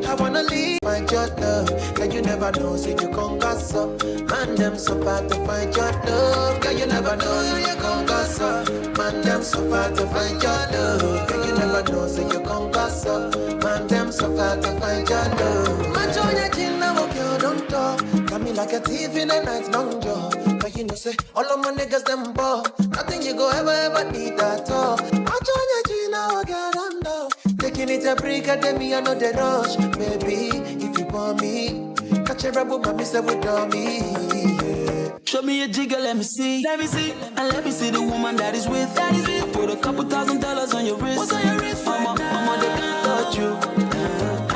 I wanna leave, find your love. Girl, you never know, say you gon' gas up. Man, them so bad to find your love. Girl, you never know, you gon' gas up. Man, them so bad to find your love. Girl, you never know, say you gon' gas up. Man, them so bad to find your love. Man, join your chin now, girl, don't talk. Got me like a thief in a night long jaw. But you know, say, all of my niggas, them ball. Nothing you go ever need at all. Man, join your chin now, girl, don't talk. Taking it a break, at me, I know the rush. Baby, if you want me, catch a rebel, mommy, say with me. Yeah. Show me a jigger, let me see. Let me see. And let me see the woman that is with. That is with. I put a couple $1,000 on your wrist. What's on your wrist? Mama, they can't touch you.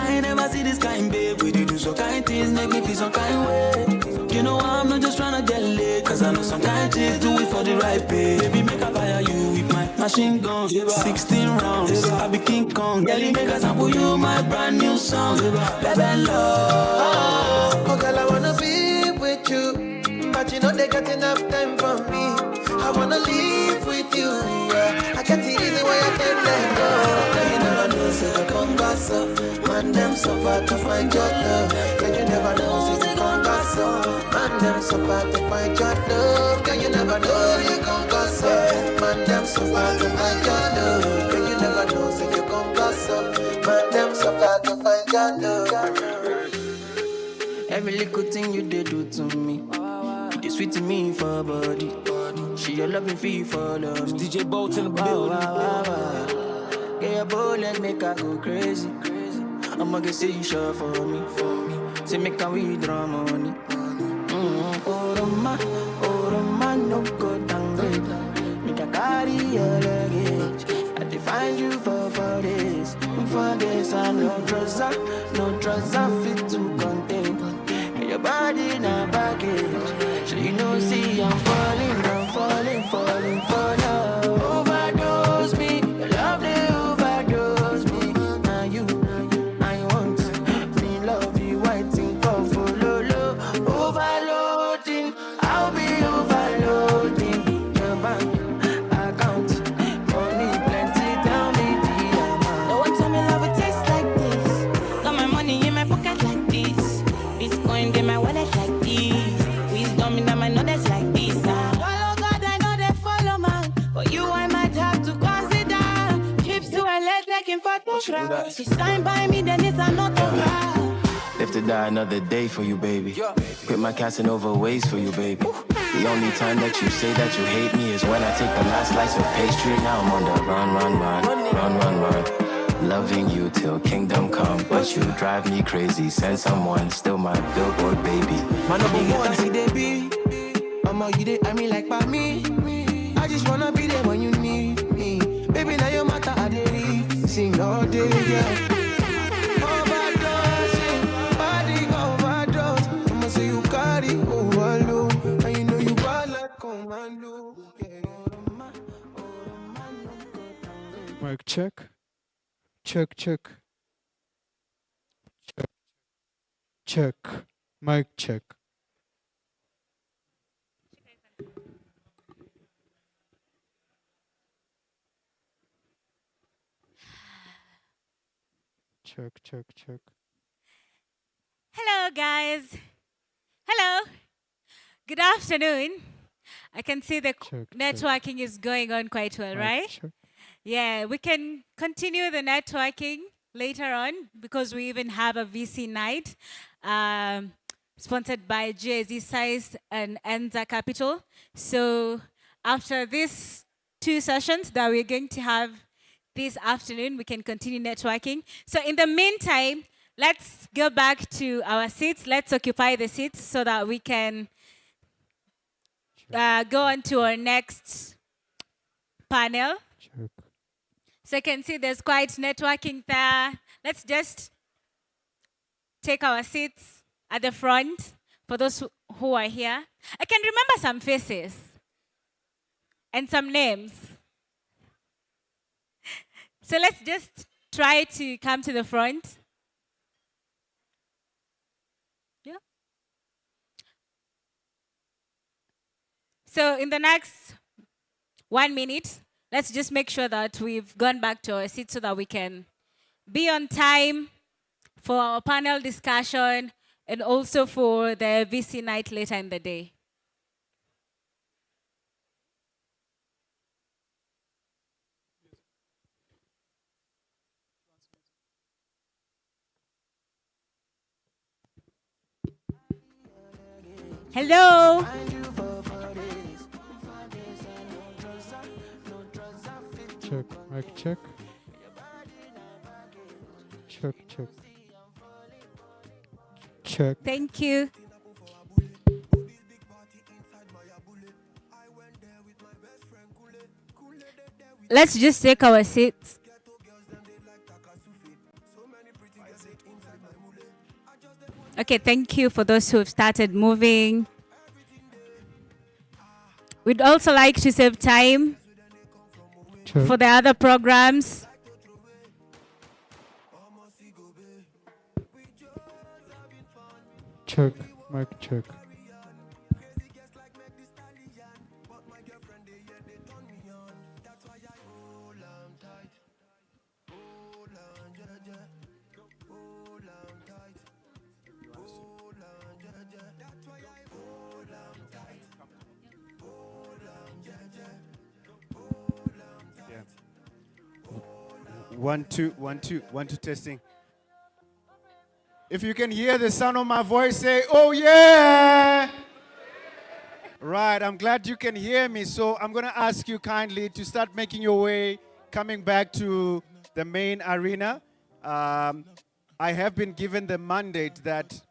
I ain't never see this kind, babe. We do some kind things, make me feel some kind way. You know I'm not just trying to get laid, cause I know some kind chicks do it for the right pay. Baby, make I fire you with my machine gun. 16 rounds, I be King Kong. Girl, make I sample you my brand new song. Baby, love. Oh, girl, I wanna be with you, but you know they got enough time for me. I wanna live with you, yeah. I can't see easy way I can let go. Girl, you never know, say you gon' gossip. Man, them so far to find your love. Girl, you never know, say you gon' gossip. Man, them so far to find your love. Girl, you never know, you gon' gossip. Man, them so far to find your love. Girl, you never know, say you gon' gossip. Man, them so far to find your love. Every little thing you did do to me, you sweet to me for body. She your loving fee for love. DJ Bolt in the building. Yeah, your bullet make her go crazy. I'ma get say you sure for me. Say make her withdraw money. Oh Roma, no go down great. Make her carry your luggage. I define you for this. For this, I no drugs are fit to contain. Your body in a baggage. So you know, see, I'm falling for love. Overdose me, your love they overdose me. Now you, I want me love you, waiting for follow. Overloading, I'll be overloading. Your bank account, money plenty, tell me the amount. No one tell me love would taste like this. Got my money in my pocket like this. Bitcoin in my wallet like this. Wisdom in my knowledge like this. Follow God, I know they follow man. For you, I might have to consider. Trips to LA taking photographs. She signed by me, then it's an autograph. Live to die another day for you, baby. Quit my casting over ways for you, baby. The only time that you say that you hate me is when I take the last slice of pastry. Now I'm on the run. Loving you till kingdom come, but you drive me crazy. Send someone, still my billboard baby. My number one, see they be. Mama, you dey, I mean like by me. I just wanna be there when you need me. Baby, now your matter, I dey sing all day, yeah. Overdosing, body overdose. I'ma say you carry overload, and you know you bad like commando. Mic check. Check. Mic check. Check. Hello, guys. Hello. Good afternoon. I can see the networking is going on quite well, right? Check. Yeah, we can continue the networking later on because we even have a VC night sponsored by GAZ Size and Enza Capital. So after these 2 sessions that we're going to have this afternoon, we can continue networking. So in the meantime, let's go back to our seats. Let's occupy the seats so that we can go on to our next panel. Check. So you can see there's quite networking there. Let's just take our seats at the front for those who are here. I can remember some faces and some names. So let's just try to come to the front. Yeah. So in the next 1 minute, let's just make sure that we've gone back to our seats so that we can be on time for our panel discussion and also for the VC night later in the day. Hello. Check, mic check. Check, check. Check. Thank you. Let's just take our seats. Okay, thank you for those who have started moving. We'd also like to save time Check. for the other programs. Check, mic check. One, two, one, two, one, two, testing. If you can hear the sound of my voice, say, oh yeah! Right, I'm glad you can hear me. So I'm going to ask you kindly to start making your way, coming back to the main arena. I have been given the mandate that,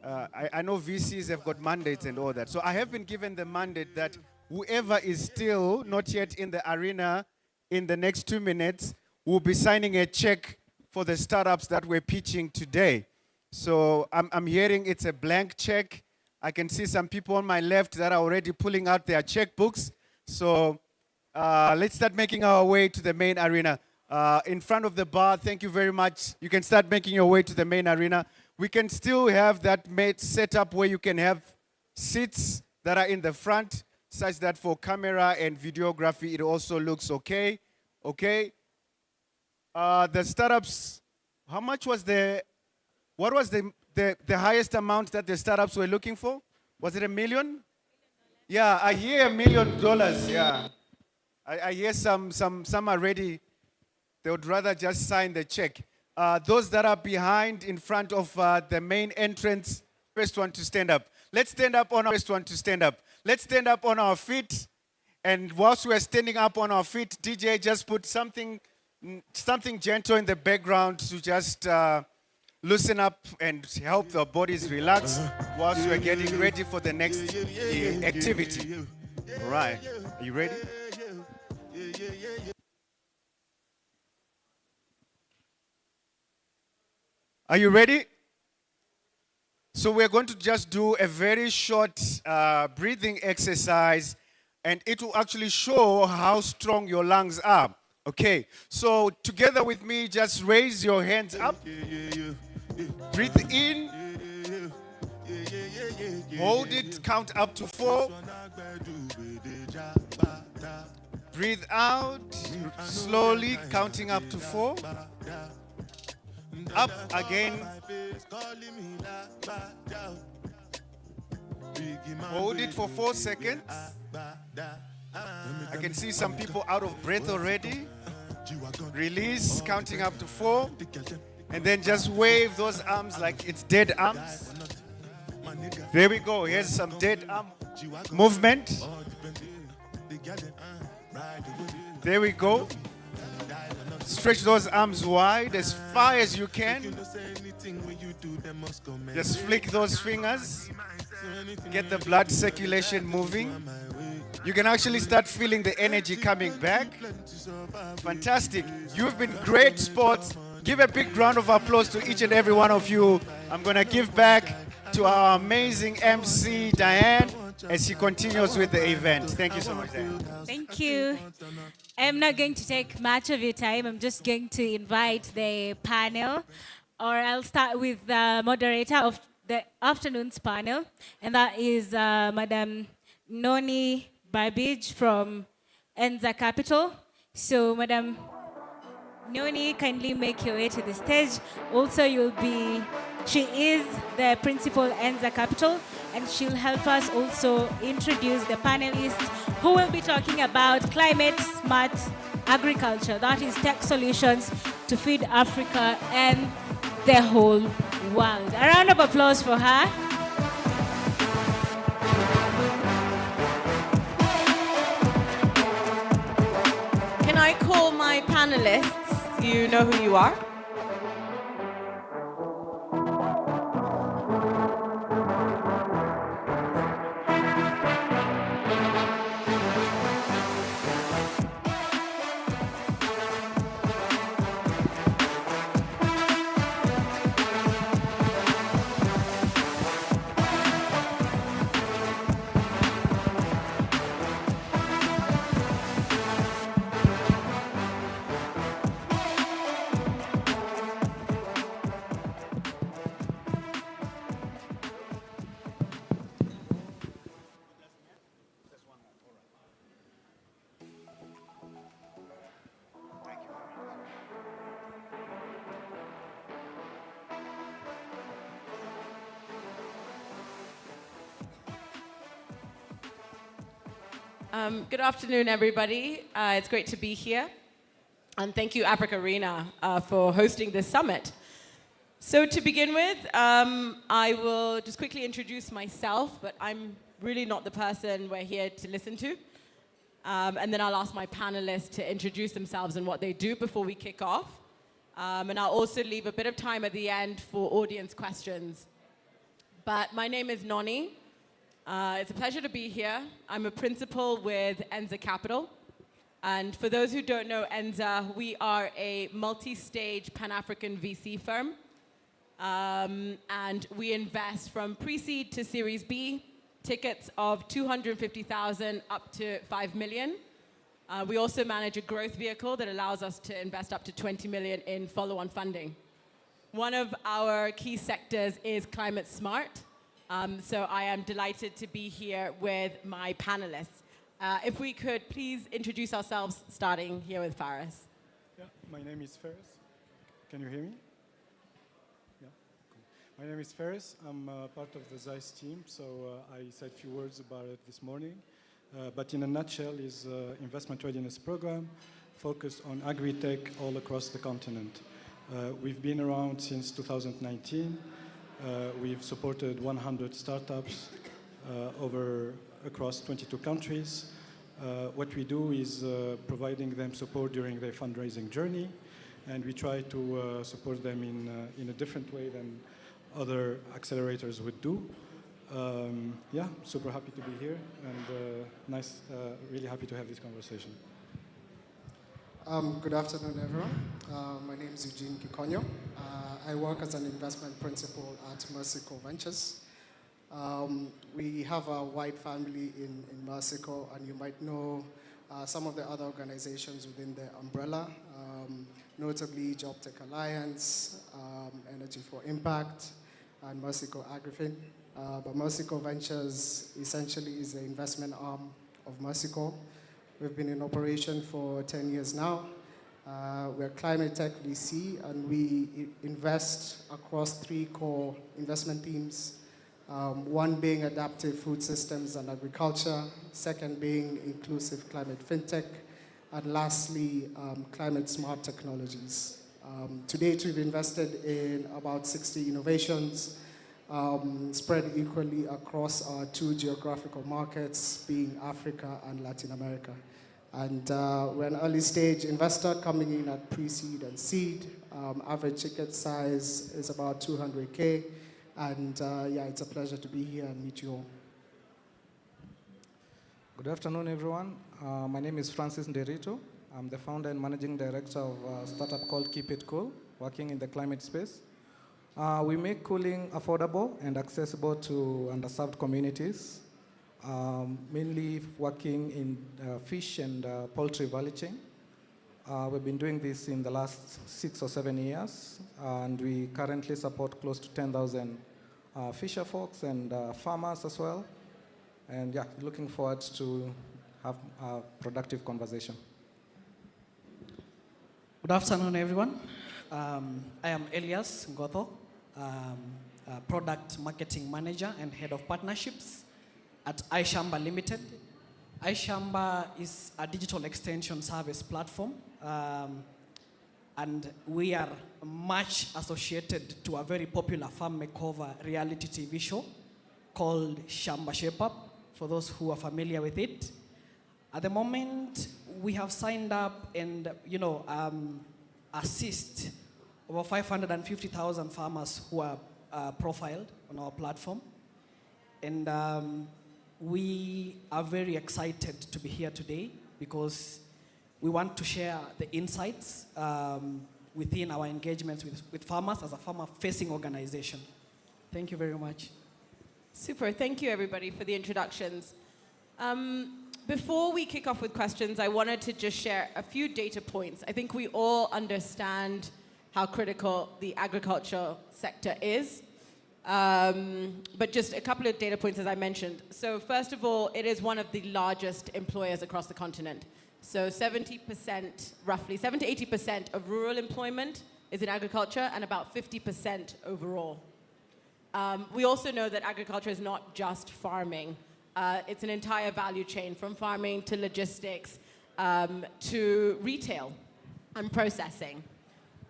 I know VCs have got mandates and all that. So I have been given the mandate that whoever is still not yet in the arena in the next 2 minutes will be signing a check for the startups that we're pitching today. So I'm hearing it's a blank check. I can see some people on my left that are already pulling out their checkbooks. So let's start making our way to the main arena. In front of the bar, thank you very much. You can start making your way to the main arena. We can still have that made set up where you can have seats that are in the front, such that for camera and videography, it also looks okay. Okay. The startups, how much was what was the highest amount that the startups were looking for? Was it $1 million? Yeah, I hear $1 million, yeah. I hear some are ready. They would rather just sign the check. Those that are behind in front of the main entrance, first one to stand up. Let's stand up on our first one to stand up. Let's stand up on our feet. And whilst we're standing up on our feet, DJ, just put something gentle in the background to just loosen up and help the bodies relax whilst we're getting ready for the next activity. All right, are you ready? Are you ready? So we're going to just do a very short breathing exercise, and it will actually show how strong your lungs are. Okay, so together with me, just raise your hands up. Breathe in. Hold it, count up to 4. Breathe out, slowly counting up to 4. Up again. Hold it for 4 seconds. I can see some people out of breath already. Release, counting up to 4. And then just wave those arms like it's dead arms. There we go. Here's some dead arm movement. There we go. Stretch those arms wide as far as you can. Just flick those fingers. Get the blood circulation moving. You can actually start feeling the energy coming back. Fantastic. You've been great sports. Give a big round of applause to each and every one of you. I'm going to give back to our amazing MC, Diane, as she continues with the event. Thank you so much, Diane. Thank you. I'm not going to take much of your time. I'm just going to invite the panel, or I'll start with the moderator of the afternoon's panel, and that is Madam Noni Barbij from Enza Capital. So, Madam Noni, kindly make your way to the stage. Also, she is the principal Enza Capital, and she'll help us also introduce the panelists who will be talking about climate smart agriculture, that is tech solutions to feed Africa and the whole world. A round of applause for her. Can I call my panelists? You know who you are? Good afternoon, everybody. It's great to be here. And thank you, AfricArena, for hosting this summit. So to begin with, I will just quickly introduce myself, but I'm really not the person we're here to listen to. And then I'll ask my panelists to introduce themselves and what they do before we kick off. And I'll also leave a bit of time at the end for audience questions. But my name is Noni. It's a pleasure to be here. I'm a principal with Enza Capital. And for those who don't know Enza, we are a multi-stage Pan-African VC firm. And we invest from pre-seed to Series B, tickets of 250,000 up to 5 million. We also manage a growth vehicle that allows us to invest up to 20 million in follow-on funding. One of our key sectors is climate smart. So I am delighted to be here with my panelists. If we could please introduce ourselves, starting here with Faris. Yeah, my name is Faris. Can you hear me? Yeah, cool. My name is Faris. I'm part of the ZEISS team, so I said a few words about it this morning. But in a nutshell, is an investment readiness program focused on agri-tech all across the continent. We've been around since 2019. We've supported 100 startups across 22 countries. What we do is providing them support during their fundraising journey, and we try to support them in a different way than other accelerators would do. Yeah, super happy to be here, and really happy to have this conversation. Good afternoon, everyone. My name is Eugene Kikonyo. I work as an investment principal at Mercico Ventures. We have a wide family in Mercico, and you might know some of the other organizations within the umbrella, notably JobTech Alliance, Energy for Impact, and Mercico Agrifin. But Mercico Ventures essentially is the investment arm of Mercico. We've been in operation for 10 years now. We're climate tech VC, and we invest across 3 core investment themes. One being adaptive food systems and agriculture, second being inclusive climate fintech, and lastly, climate smart technologies. To date, we've invested in about 60 innovations, spread equally across our 2 geographical markets, being Africa and Latin America. And we're an early stage investor coming in at pre-seed and seed. Average ticket size is about 200K. And yeah, it's a pleasure to be here and meet you all. Good afternoon, everyone. My name is Francis Nderito. I'm the founder and managing director of a startup called Keep It Cool, working in the climate space. We make cooling affordable and accessible to underserved communities, mainly working in fish and poultry value chain. We've been doing this in the last 6 or 7 years, and we currently support close to 10,000 fisher folks and farmers as well. And yeah, looking forward to have a productive conversation. Good afternoon, everyone. I am Elias Ngotho, Product Marketing Manager and Head of Partnerships at iShamba Limited. iShamba is a digital extension service platform, and we are much associated to a very popular farm makeover reality TV show called Shamba Shape Up, for those who are familiar with it. At the moment, we have signed up and, assist over 550,000 farmers who are profiled on our platform. And we are very excited to be here today because we want to share the insights within our engagements with farmers as a farmer-facing organization. Thank you very much. Super. Thank you, everybody, for the introductions. Before we kick off with questions, I wanted to just share a few data points. I think we all understand how critical the agricultural sector is. But just a couple of data points, as I mentioned. So first of all, it is one of the largest employers across the continent. So 70%, roughly 70 to 80% of rural employment is in agriculture and about 50% overall. We also know that agriculture is not just farming. It's an entire value chain from farming to logistics to retail and processing.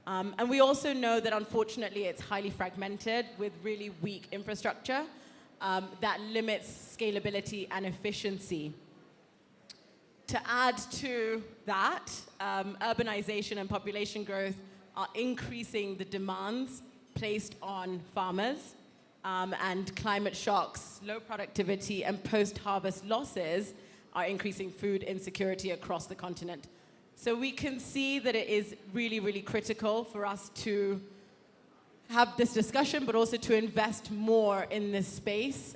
And we also know that unfortunately it's highly fragmented with really weak infrastructure that limits scalability and efficiency. To add to that, urbanization and population growth are increasing the demands placed on farmers. And climate shocks, low productivity, and post-harvest losses are increasing food insecurity across the continent. So we can see that it is really, really critical for us to have this discussion, but also to invest more in this space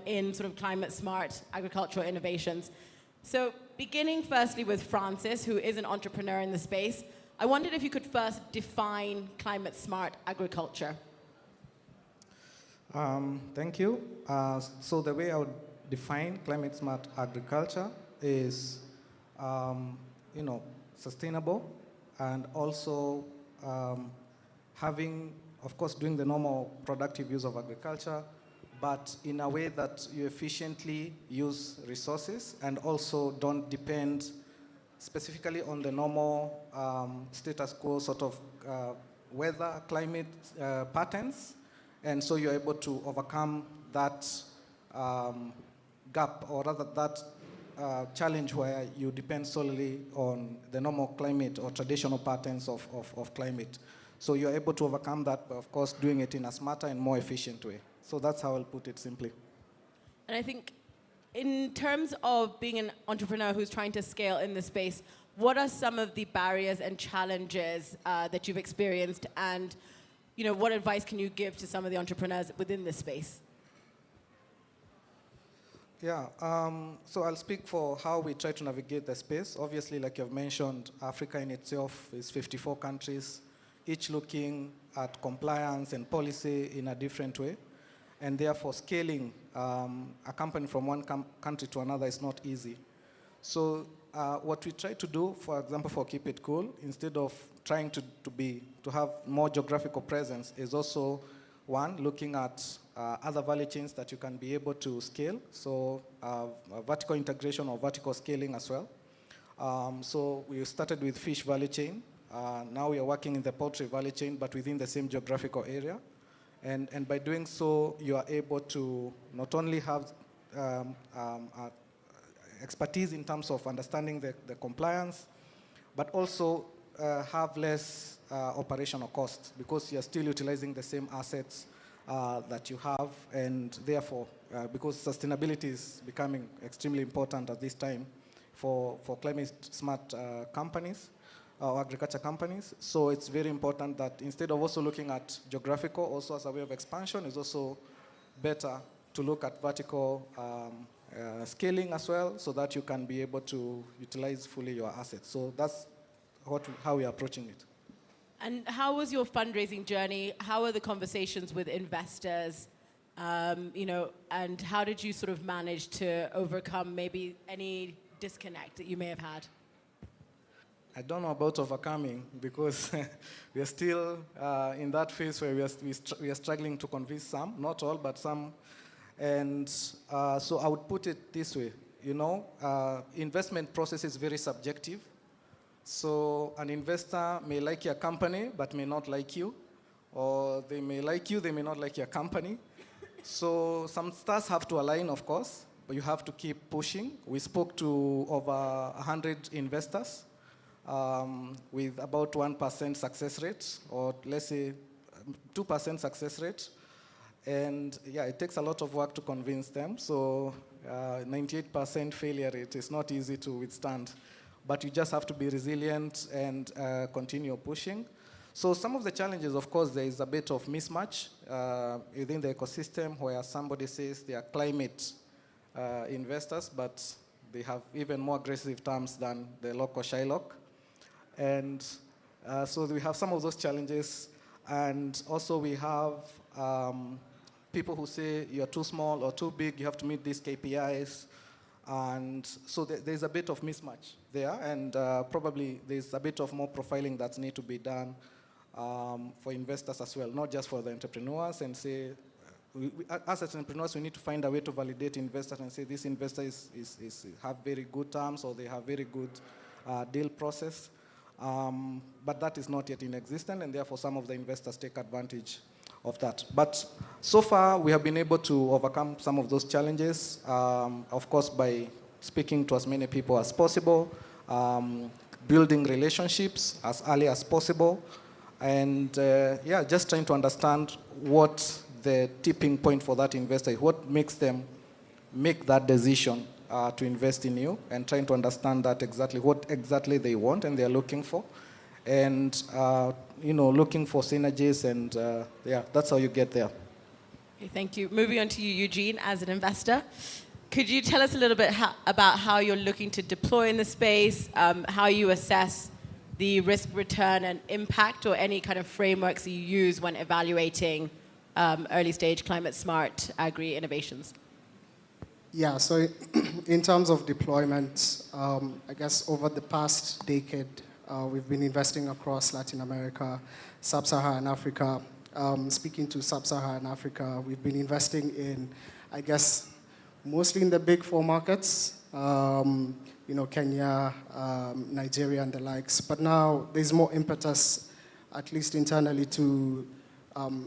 in sort of climate-smart agricultural innovations. So beginning firstly with Francis, who is an entrepreneur in the space, I wondered if you could first define climate-smart agriculture. Thank you. So the way I would define climate smart agriculture is, sustainable and also having, of course, doing the normal productive use of agriculture, but in a way that you efficiently use resources and also don't depend specifically on the normal status quo sort of weather, climate patterns. And so you're able to overcome that gap, or rather that challenge where you depend solely on the normal climate or traditional patterns of climate. So you're able to overcome that, but of course doing it in a smarter and more efficient way. So that's how I'll put it simply. And I think in terms of being an entrepreneur who's trying to scale in this space, what are some of the barriers and challenges that you've experienced, and what advice can you give to some of the entrepreneurs within this space? Yeah, so I'll speak for how we try to navigate the space. Obviously, like you've mentioned, Africa in itself is 54 countries, each looking at compliance and policy in a different way. And therefore, scaling a company from one country to another is not easy. So what we try to do, for example, for Keep It Cool, instead of trying to have more geographical presence, is also, one, looking at other value chains that you can be able to scale. So vertical integration or vertical scaling as well. So we started with fish value chain. Now we are working in the poultry value chain, but within the same geographical area. And by doing so, you are able to not only have expertise in terms of understanding the compliance, but also have less operational costs because you're still utilizing the same assets that you have, and therefore, because sustainability is becoming extremely important at this time for climate smart companies or agriculture companies. So it's very important that instead of also looking at geographical also as a way of expansion, it's also better to look at vertical scaling as well, so that you can be able to utilize fully your assets. So that's how we are approaching it. And how was your fundraising journey? How are the conversations with investors? And how did you sort of manage to overcome maybe any disconnect that you may have had? I don't know about overcoming because we are still in that phase where we are struggling to convince some, not all, but some. And so I would put it this way, investment process is very subjective. So an investor may like your company, but may not like you. Or they may like you, they may not like your company. So some stars have to align, of course, but you have to keep pushing. We spoke to over 100 investors with about 1% success rate, or let's say 2% success rate. And yeah, it takes a lot of work to convince them. So 98% failure rate is not easy to withstand. But you just have to be resilient and continue pushing. So some of the challenges, of course, there is a bit of mismatch within the ecosystem where somebody says they are climate investors, but they have even more aggressive terms than the local Shylock. And so we have some of those challenges. And also we have people who say you're too small or too big, you have to meet these KPIs. And so there's a bit of mismatch there, and probably there's a bit of more profiling that needs to be done for investors as well, not just for the entrepreneurs, and say, as entrepreneurs, we need to find a way to validate investors and say this investor have very good terms or they have very good deal process. But that is not yet in existence, and therefore some of the investors take advantage of that. But so far, we have been able to overcome some of those challenges, of course, by speaking to as many people as possible, building relationships as early as possible, and just trying to understand what the tipping point for that investor is, what makes them make that decision to invest in you, and trying to understand that exactly what exactly they want and they're looking for, and looking for synergies, and that's how you get there. Okay, thank you. Moving on to you, Eugene, as an investor. Could you tell us a little bit about how you're looking to deploy in the space, how you assess the risk, return, and impact, or any kind of frameworks you use when evaluating early stage climate smart agri innovations? Yeah, so in terms of deployment, I guess over the past decade, we've been investing across Latin America, Sub-Saharan Africa. Speaking to Sub-Saharan Africa, we've been investing in, I guess, mostly in the big four markets, Kenya, Nigeria, and the likes. But now there's more impetus, at least internally, to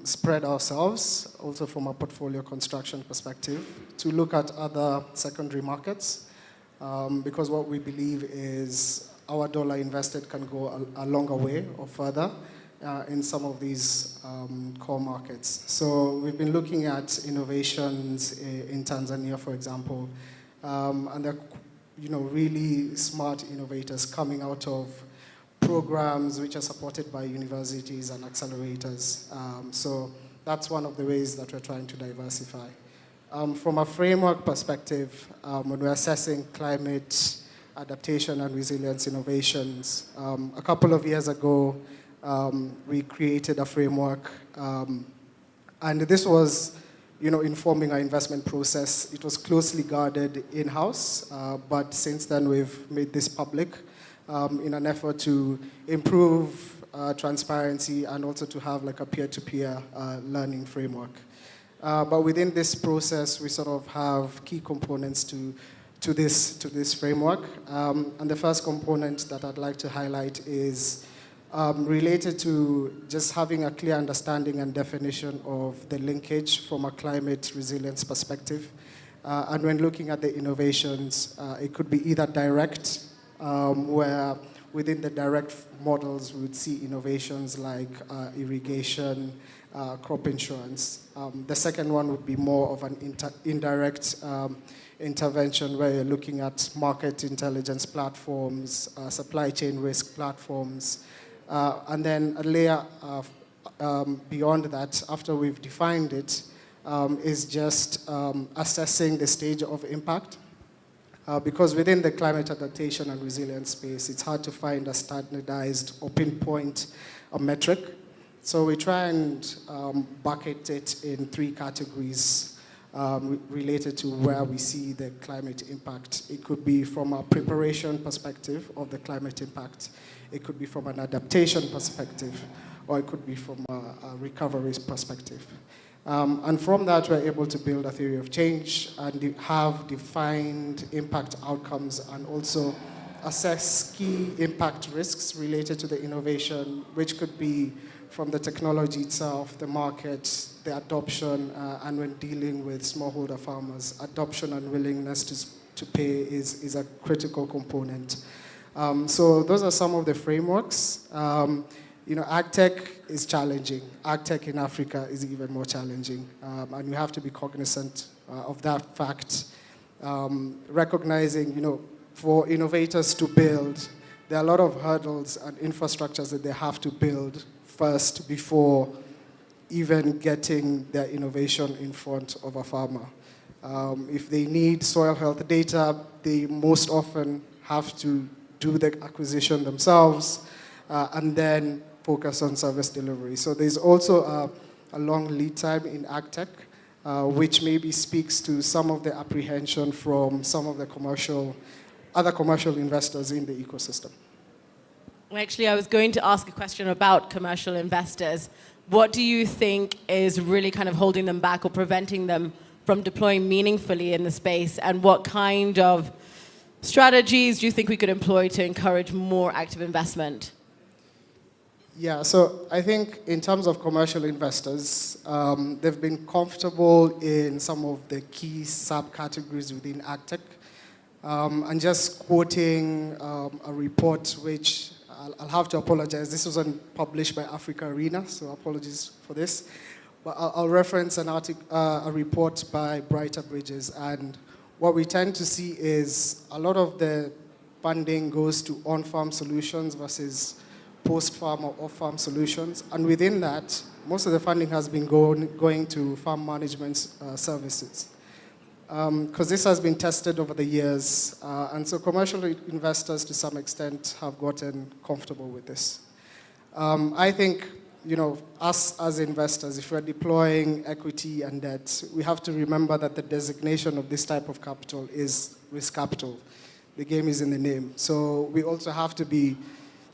spread ourselves, also from a portfolio construction perspective, to look at other secondary markets, because what we believe is our dollar invested can go a longer way or further in some of these core markets. So we've been looking at innovations in Tanzania, for example, and they're really smart innovators coming out of programs which are supported by universities and accelerators. So that's one of the ways that we're trying to diversify. From a framework perspective, when we're assessing climate adaptation and resilience innovations, a couple of years ago, we created a framework, and this was informing our investment process. It was closely guarded in-house, but since then we've made this public in an effort to improve transparency and also to have like a peer-to-peer learning framework. But within this process, we sort of have key components to this framework. And the first component that I'd like to highlight is related to just having a clear understanding and definition of the linkage from a climate resilience perspective. And when looking at the innovations, it could be either direct, where within the direct models we would see innovations like irrigation, crop insurance. The second one would be more of an indirect intervention where you're looking at market intelligence platforms, supply chain risk platforms, and then a layer beyond that, after we've defined it, is just assessing the stage of impact. Because within the climate adaptation and resilience space, it's hard to find a standardized or pinpoint a metric. So we try and bucket it in three categories. related to where we see the climate impact. It could be from a preparation perspective of the climate impact. It could be from an adaptation perspective, or it could be from a recovery perspective. And from that, we're able to build a theory of change and have defined impact outcomes, and also assess key impact risks related to the innovation, which could be from the technology itself, the market, the adoption, and when dealing with smallholder farmers, adoption and willingness to pay is a critical component. So those are some of the frameworks. AgTech is challenging. AgTech in Africa is even more challenging, and we have to be cognizant of that fact. Recognizing, for innovators to build, there are a lot of hurdles and infrastructures that they have to build first before even getting their innovation in front of a farmer. If they need soil health data, they most often have to do the acquisition themselves and then focus on service delivery. So there's also a long lead time in AgTech, which maybe speaks to some of the apprehension from some of the other commercial investors in the ecosystem. Well, actually, I was going to ask a question about commercial investors. What do you think is really kind of holding them back or preventing them from deploying meaningfully in the space? And what kind of strategies do you think we could employ to encourage more active investment? Yeah, so I think in terms of commercial investors, they've been comfortable in some of the key subcategories within AgTech. And just quoting a report which I'll have to apologize. This wasn't published by AfricArena, so apologies for this. But I'll reference a report by Brighter Bridges. And what we tend to see is a lot of the funding goes to on-farm solutions versus post-farm or off-farm solutions. And within that, most of the funding has been going to farm management services. Because this has been tested over the years, and so commercial investors to some extent have gotten comfortable with this. I think, us as investors, if we're deploying equity and debt, we have to remember that the designation of this type of capital is risk capital. The game is in the name. So we also have to be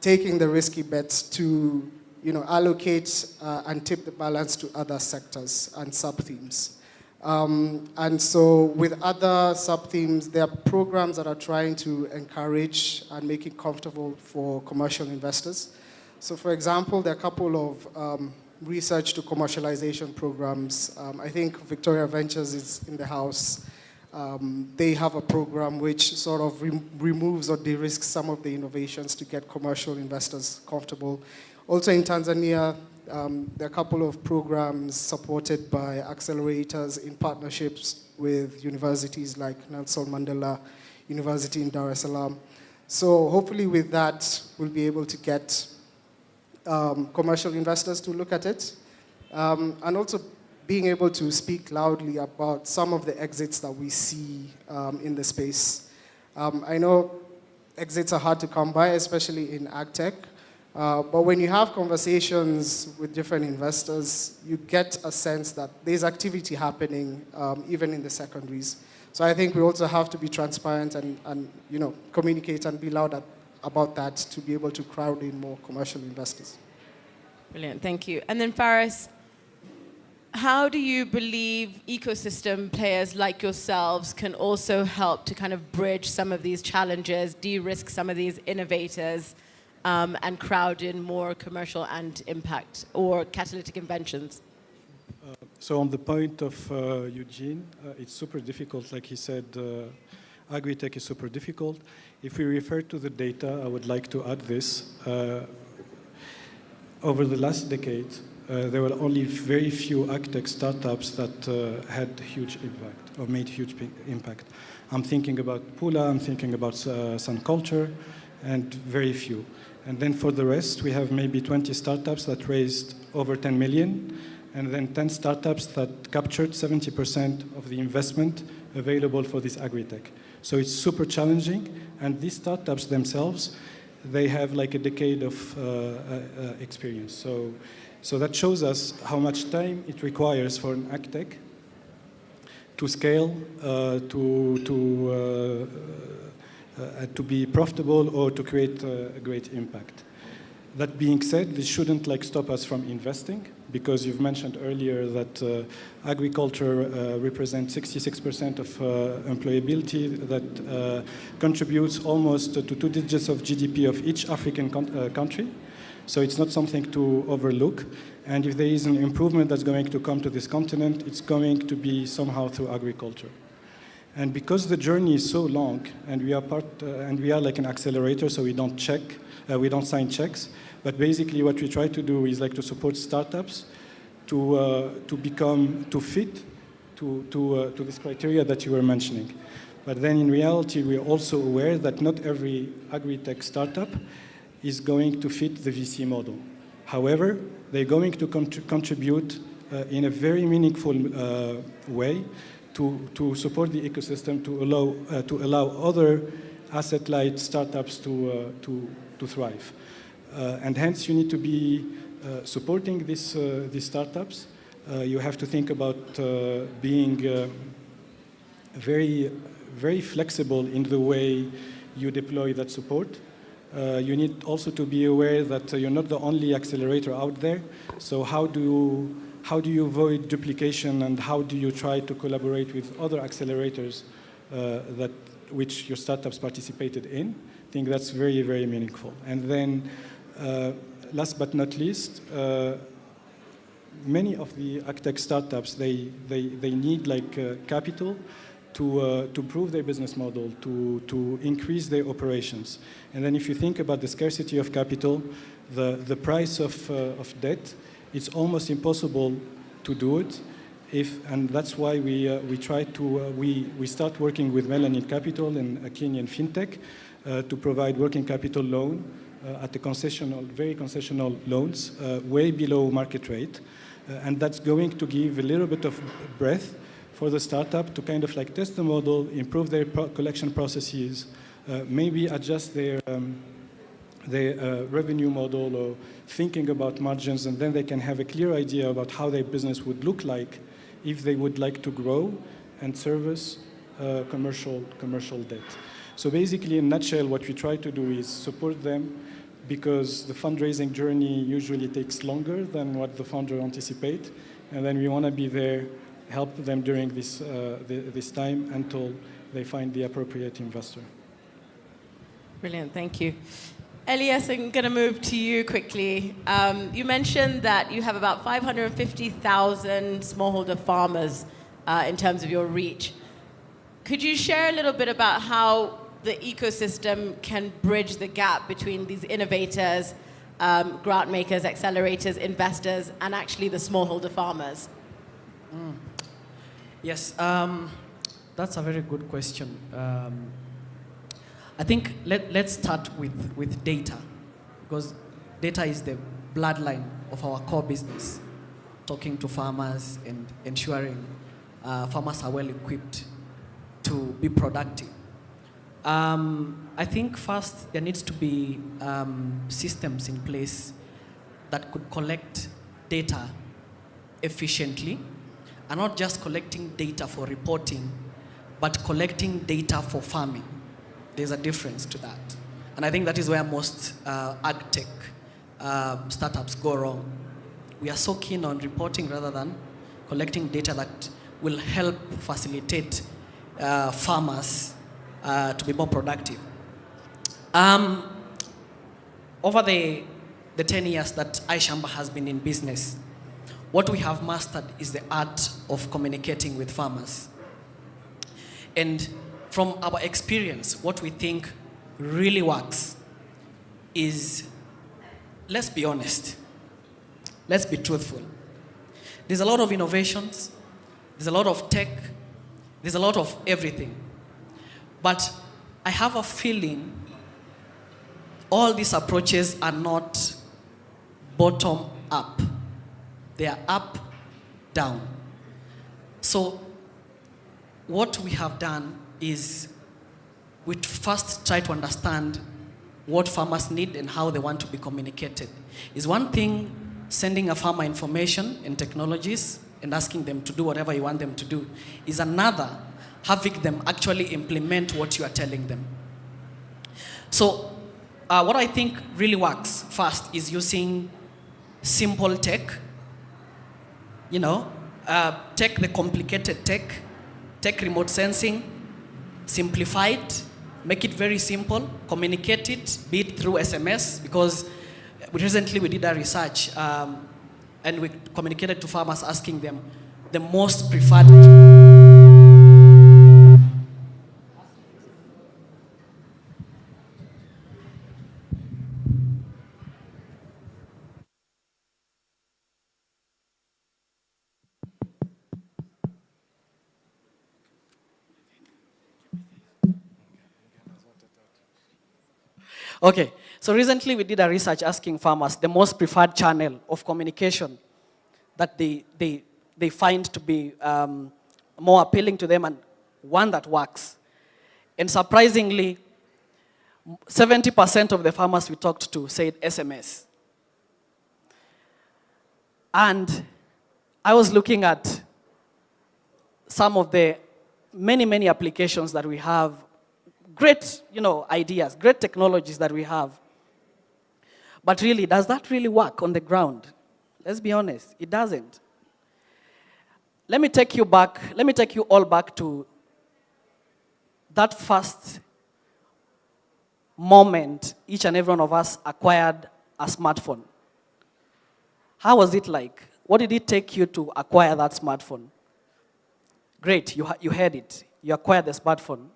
taking the risky bets to, allocate and tip the balance to other sectors and sub-themes. And so with other sub-themes, there are programs that are trying to encourage and make it comfortable for commercial investors. So for example, there are a couple of research to commercialization programs. I think Victoria Ventures is in the house. They have a program which sort of removes or de-risks some of the innovations to get commercial investors comfortable. Also in Tanzania, there are a couple of programs supported by accelerators in partnerships with universities like Nelson Mandela University in Dar es Salaam. So hopefully with that, we'll be able to get commercial investors to look at it. And also being able to speak loudly about some of the exits that we see in the space. I know exits are hard to come by, especially in AgTech. But when you have conversations with different investors, you get a sense that there's activity happening even in the secondaries. So I think we also have to be transparent and communicate and be loud about that to be able to crowd in more commercial investors. Brilliant, thank you. And then Faris, how do you believe ecosystem players like yourselves can also help to kind of bridge some of these challenges, de-risk some of these innovators, and crowd in more commercial and impact or catalytic inventions? So on the point of Eugene, it's super difficult. Like he said, agri-tech is super difficult. If we refer to the data, I would like to add this. Over the last decade, there were only very few agtech startups that had huge impact or made huge impact. I'm thinking about Pula, I'm thinking about Sun Culture, and very few. And then for the rest, we have maybe 20 startups that raised over 10 million, and then 10 startups that captured 70% of the investment available for this agri-tech. So it's super challenging, and these startups themselves, they have like a decade of experience. So that shows us how much time it requires for an agtech to scale, to be profitable, or to create a great impact. That being said, this shouldn't stop us from investing, because you've mentioned earlier that agriculture represents 66% of employability, that contributes almost to 2 digits of GDP of each African country. So it's not something to overlook. And if there is an improvement that's going to come to this continent, it's going to be somehow through agriculture. And because the journey is so long, and we are like an accelerator, so we don't sign checks. But basically, what we try to do is to support startups to fit to this criteria that you were mentioning. But then in reality, we're also aware that not every agri-tech startup is going to fit the VC model. However, they're going to contribute in a very meaningful way to support the ecosystem, to allow other asset-light startups to thrive. And hence, you need to be supporting these startups. You have to think about being very, very flexible in the way you deploy that support. You need also to be aware that you're not the only accelerator out there. So how do you avoid duplication, and how do you try to collaborate with other accelerators which your startups participated in? I think that's very, very meaningful. And then, last but not least, many of the agtech startups, they need capital to prove their business model, to increase their operations. And then if you think about the scarcity of capital, the price of debt, it's almost impossible to do it. And that's why we start working with Melanin Capital and a Kenyan fintech to provide working capital loan at the very concessional loans, way below market rate. And that's going to give a little bit of breath for the startup to kind of test the model, improve their collection processes, maybe adjust their revenue model, or thinking about margins, and then they can have a clear idea about how their business would look like if they would like to grow and service commercial debt. So basically, in a nutshell, what we try to do is support them, because the fundraising journey usually takes longer than what the founder anticipates, and then we want to be there, help them during this time until they find the appropriate investor. Brilliant, thank you. Elias, I'm going to move to you quickly. You mentioned that you have about 550,000 smallholder farmers in terms of your reach. Could you share a little bit about how the ecosystem can bridge the gap between these innovators, grant makers, accelerators, investors, and actually the smallholder farmers? Yes, that's a very good question. I think let's start with data, because data is the bloodline of our core business, talking to farmers and ensuring farmers are well equipped to be productive. I think first there needs to be systems in place that could collect data efficiently, and not just collecting data for reporting, but collecting data for farming. There's a difference to that. And I think that is where most agtech startups go wrong. We are so keen on reporting rather than collecting data that will help facilitate farmers to be more productive. Over the 10 years that iShamba has been in business, what we have mastered is the art of communicating with farmers. And from our experience, what we think really works is, let's be honest, let's be truthful. There's a lot of innovations, there's a lot of tech, there's a lot of everything. But I have a feeling all these approaches are not bottom up. They are up, down. So what we have done is we first try to understand what farmers need and how they want to be communicated. It's one thing sending a farmer information and technologies and asking them to do whatever you want them to do, is another having them actually implement what you are telling them. So what I think really works first is using simple tech. You know, take the complicated tech, take remote sensing, simplify it, make it very simple, communicate it, be it through SMS, because recently we did a research and we communicated to farmers asking them the most preferred. Okay, so recently we did a research asking farmers the most preferred channel of communication that they find to be more appealing to them and one that works. And surprisingly, 70% of the farmers we talked to said SMS. And I was looking at some of the many applications that we have, great, ideas, great technologies that we have. But really, does that really work on the ground? Let's be honest, it doesn't. Let me take you all back to that first moment each and every one of us acquired a smartphone. How was it like? What did it take you to acquire that smartphone? Great, you had it. You acquired the smartphone.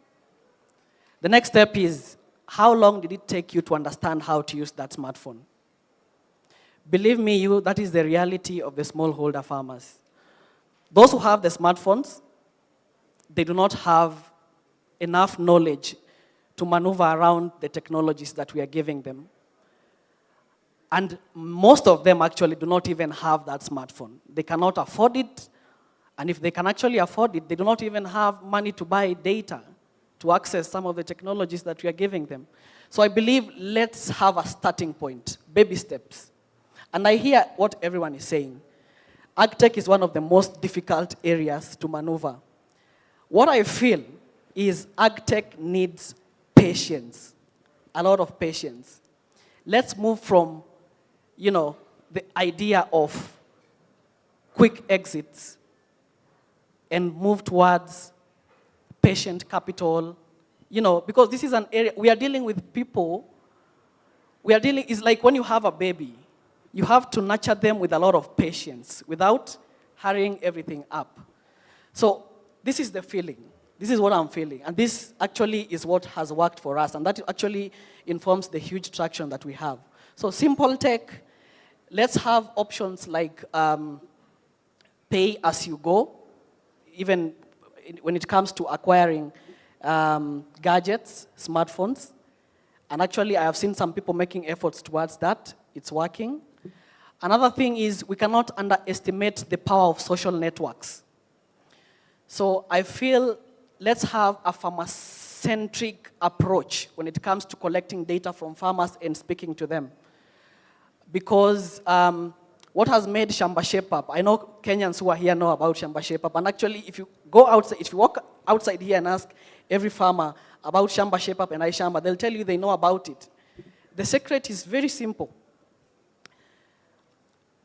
The next step is, how long did it take you to understand how to use that smartphone? Believe me, that is the reality of the smallholder farmers. Those who have the smartphones, they do not have enough knowledge to maneuver around the technologies that we are giving them. And most of them actually do not even have that smartphone. They cannot afford it, and if they can actually afford it, they do not even have money to buy data to access some of the technologies that we are giving them. So I believe let's have a starting point, baby steps. And I hear what everyone is saying. AgTech is one of the most difficult areas to maneuver. What I feel is AgTech needs patience, a lot of patience. Let's move from, the idea of quick exits and move towards patient capital, because this is an area, we are dealing with people, it's like when you have a baby, you have to nurture them with a lot of patience without hurrying everything up. So this is the feeling. This is what I'm feeling. And this actually is what has worked for us. And that actually informs the huge traction that we have. So simple tech, let's have options like pay as you go, even when it comes to acquiring gadgets, smartphones. And actually, I have seen some people making efforts towards that. It's working. Another thing is we cannot underestimate the power of social networks. So I feel let's have a farmer-centric approach when it comes to collecting data from farmers and speaking to them. Because what has made Shamba Shape Up, I know Kenyans who are here know about Shamba Shape Up, and actually if you go outside, if you walk outside here and ask every farmer about Shamba Shape Up and iShamba, they'll tell you they know about it. The secret is very simple.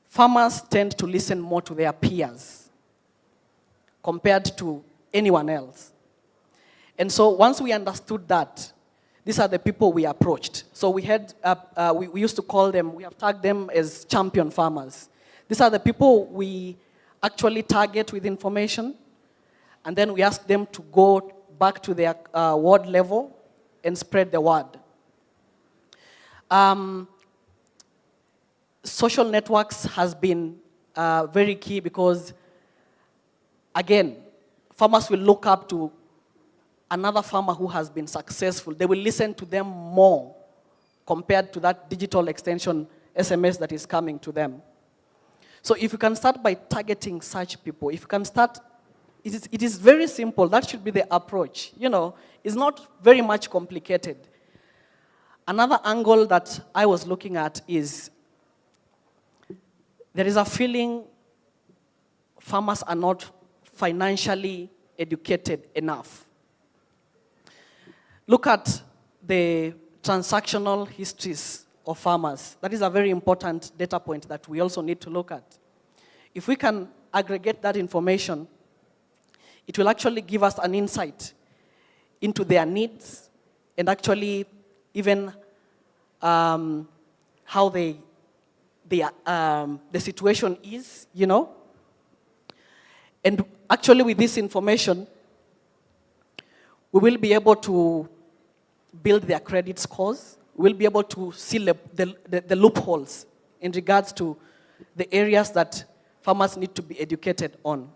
Farmers tend to listen more to their peers compared to anyone else. And so once we understood that, these are the people we approached. So we had, we used to call them, we have tagged them as champion farmers. These are the people we actually target with information, and then we ask them to go back to their ward level and spread the word. Social networks has been very key because, again, farmers will look up to another farmer who has been successful. They will listen to them more compared to that digital extension SMS that is coming to them. So if you can start by targeting such people, if you can start, it is very simple. That should be the approach. It's not very much complicated. Another angle that I was looking at is there is a feeling farmers are not financially educated enough. Look at the transactional histories of farmers. That is a very important data point that we also need to look at. If we can aggregate that information, it will actually give us an insight into their needs and actually even how the situation is, you know. And actually with this information, we will be able to build their credit scores. We'll be able to see the loopholes in regards to the areas that farmers need to be educated on.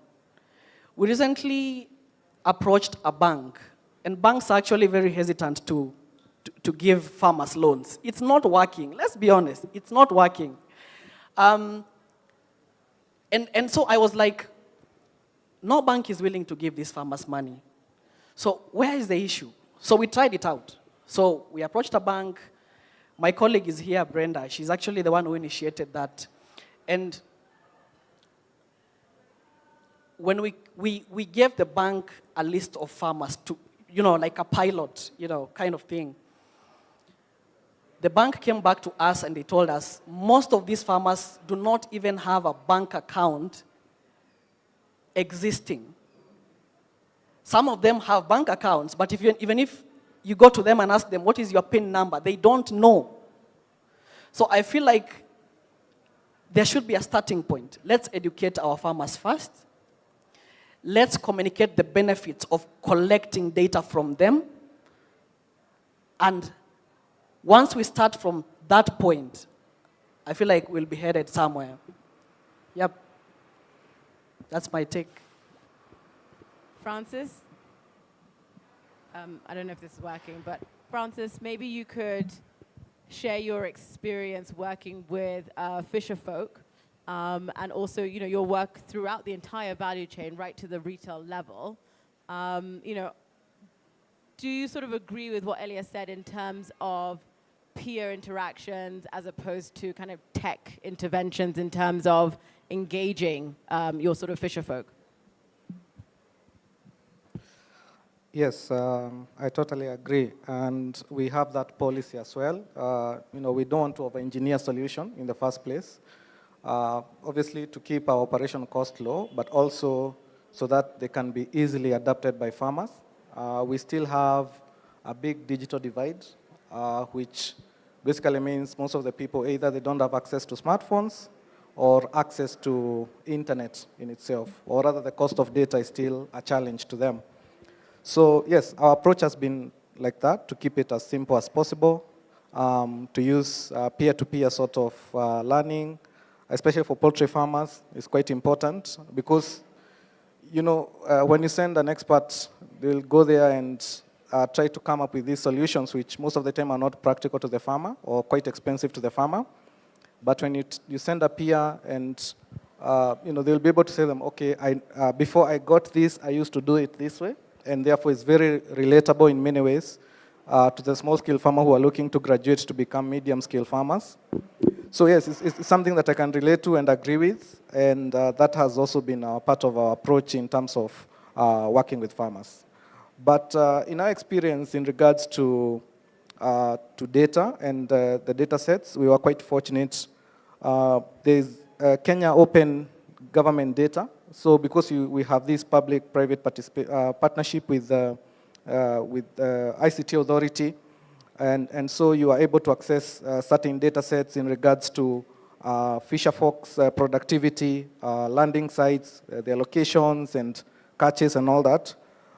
We recently approached a bank, and banks are actually very hesitant to give farmers loans. It's not working. Let's be honest. It's not working. And so I was like, no bank is willing to give these farmers money. So where is the issue? So we tried it out. So we approached a bank. My colleague is here, Brenda. She's actually the one who initiated that. And when we gave the bank a list of farmers to, you know, like a pilot, you know, kind of thing, the bank came back to us and they told us most of these farmers do not even have a bank account existing. Some of them have bank accounts, but even if you go to them and ask them, what is your PIN number? They don't know. So I feel like there should be a starting point. Let's educate our farmers first. Let's communicate the benefits of collecting data from them. And once we start from that point, I feel like we'll be headed somewhere. Yep. That's my take. Francis? I don't know if this is working, but Francis, maybe you could share your experience working with fisher folk and also, you know, your work throughout the entire value chain, right to the retail level. You know, do you sort of agree with what Elias said in terms of peer interactions as opposed to kind of tech interventions in terms of engaging your sort of fisher folk? Yes, I totally agree. And we have that policy as well. You know, we don't want to over-engineer solution in the first place. Obviously, to keep our operation cost low, but also so that they can be easily adapted by farmers. We still have a big digital divide, which basically means most of the people, either they don't have access to smartphones or access to internet in itself, or rather the cost of data is still a challenge to them. So yes, our approach has been like that, to keep it as simple as possible, to use peer-to-peer sort of learning, especially for poultry farmers, is quite important because, you know, when you send an expert, they'll go there and try to come up with these solutions, which most of the time are not practical to the farmer or quite expensive to the farmer. But when you send a peer and, you know, they'll be able to say them, okay, before I got this, I used to do it this way. And therefore, it's very relatable in many ways to the small-scale farmer who are looking to graduate to become medium-scale farmers. So yes, it's something that I can relate to and agree with, and that has also been part of our approach in terms of working with farmers. But in our experience in regards to data and the data sets, we were quite fortunate. There's Kenya Open Government Data. So because we have this public-private partnership with ICT Authority, and so you are able to access certain data sets in regards to fisher folks' productivity, landing sites, their locations and catches and all that.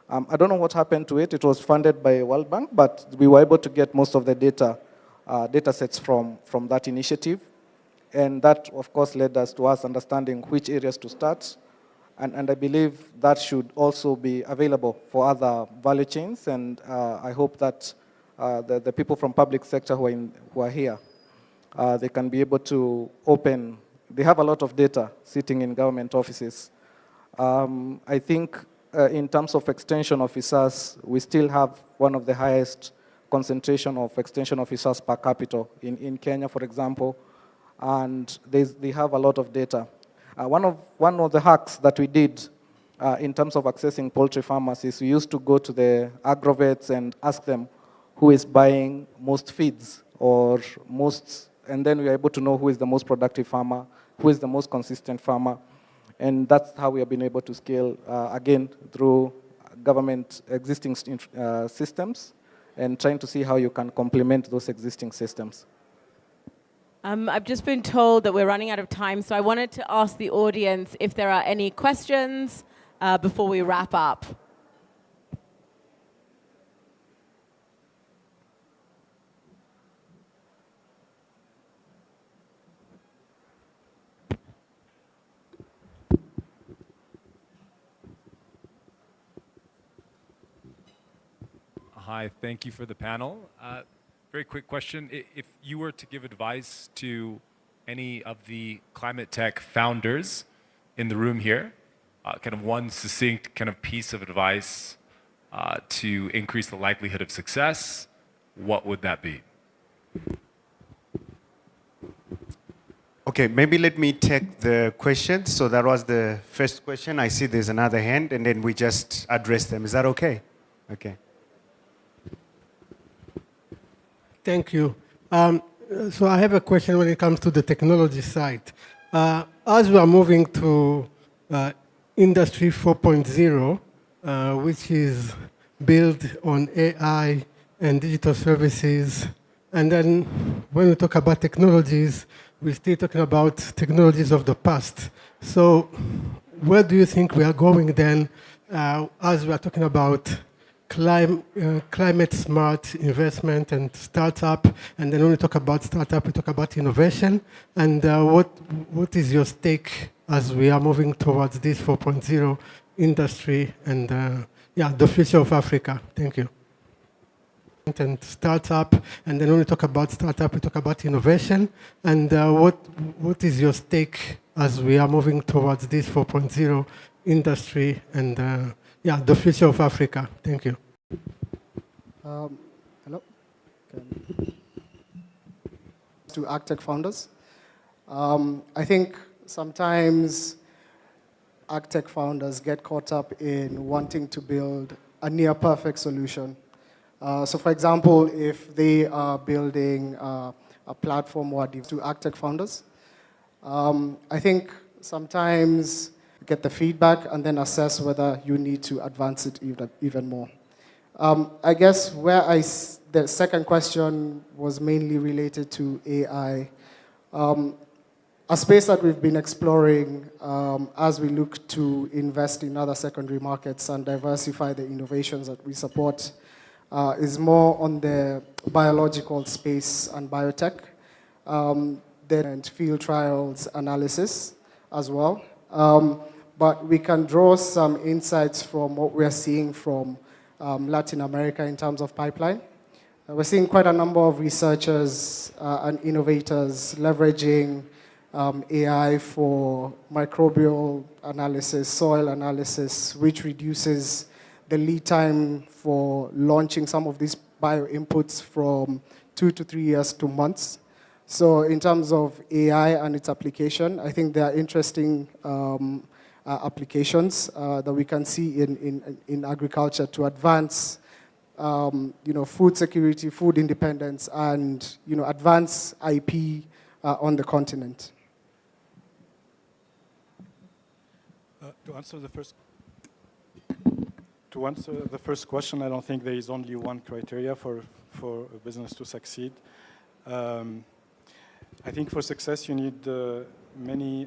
I don't know what happened to it. It was funded by World Bank, but we were able to get most of the data sets from that initiative. And that, of course, led us to us understanding which areas to start. And I believe that should also be available for other value chains. And I hope that the people from public sector who are here, they can be able to open. They have a lot of data sitting in government offices. I think in terms of extension officers, we still have one of the highest concentration of extension officers per capita in Kenya, for example. And they have a lot of data. One of the hacks that we did in terms of accessing poultry farmers is we used to go to the agrovets and ask them who is buying most feeds or most, and then we are able to know who is the most productive farmer, who is the most consistent farmer. And that's how we have been able to scale, again, through government existing systems and trying to see how you can complement those existing systems. I've just been told that we're running out of time, so I wanted to ask the audience if there are any questions before we wrap up. Hi, thank you for the panel. Very quick question. If you were to give advice to any of the climate tech founders in the room here, kind of one succinct kind of piece of advice to increase the likelihood of success, what would that be? Okay, maybe let me take the question. So that was the first question. I see there's another hand, and then we just address them. Is that okay? Okay. Thank you. So I have a question when it comes to the technology side. As we are moving to Industry 4.0, which is built on AI and digital services, and then when we talk about technologies, we're still talking about technologies of the past. So where do you think we are going then as we are talking about climate smart investment and startup, and then when we talk about startup, we talk about innovation, and what is your stake as we are moving towards this 4.0 industry and the future of Africa? Thank you. And startup, and then when we talk about startup, we talk about innovation, and what is your stake as we are moving towards this 4.0 industry and the future of Africa? Thank you. Hello. To AgTech founders. I think sometimes AgTech founders get caught up in wanting to build a near perfect solution. So for example, if they are building a platform to AgTech founders, I think sometimes get the feedback and then assess whether you need to advance it even more. I guess the second question was mainly related to AI. A space that we've been exploring as we look to invest in other secondary markets and diversify the innovations that we support is more on the biological space and biotech, then field trials analysis as well. But we can draw some insights from what we're seeing from Latin America in terms of pipeline. We're seeing quite a number of researchers and innovators leveraging AI for microbial analysis, soil analysis, which reduces the lead time for launching some of these bio inputs from 2 to 3 years to months. So in terms of AI and its application, I think there are interesting applications that we can see in agriculture to advance food security, food independence, and advance IP on the continent. To answer the first question, I don't think there is only one criteria for a business to succeed. I think for success you need many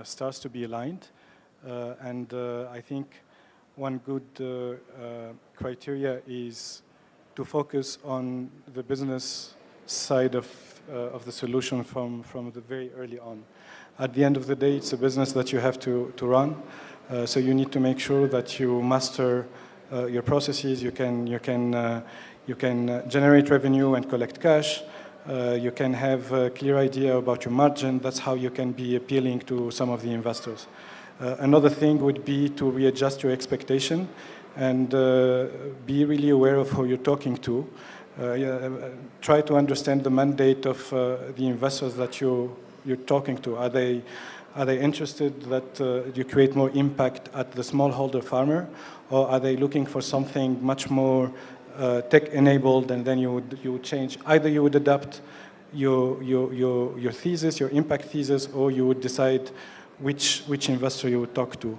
stars to be aligned, and I think one good criteria is to focus on the business side of the solution from the very early on. At the end of the day, it's a business that you have to run, so you need to make sure that you master your processes. You can generate revenue and collect cash. You can have a clear idea about your margin. That's how you can be appealing to some of the investors. Another thing would be to readjust your expectation and be really aware of who you're talking to. Try to understand the mandate of the investors that you're talking to. Are Are they interested that you create more impact at the smallholder farmer, or are they looking for something much more tech-enabled, and then you would change? Either you would adapt your thesis, your impact thesis, or you would decide which investor you would talk to.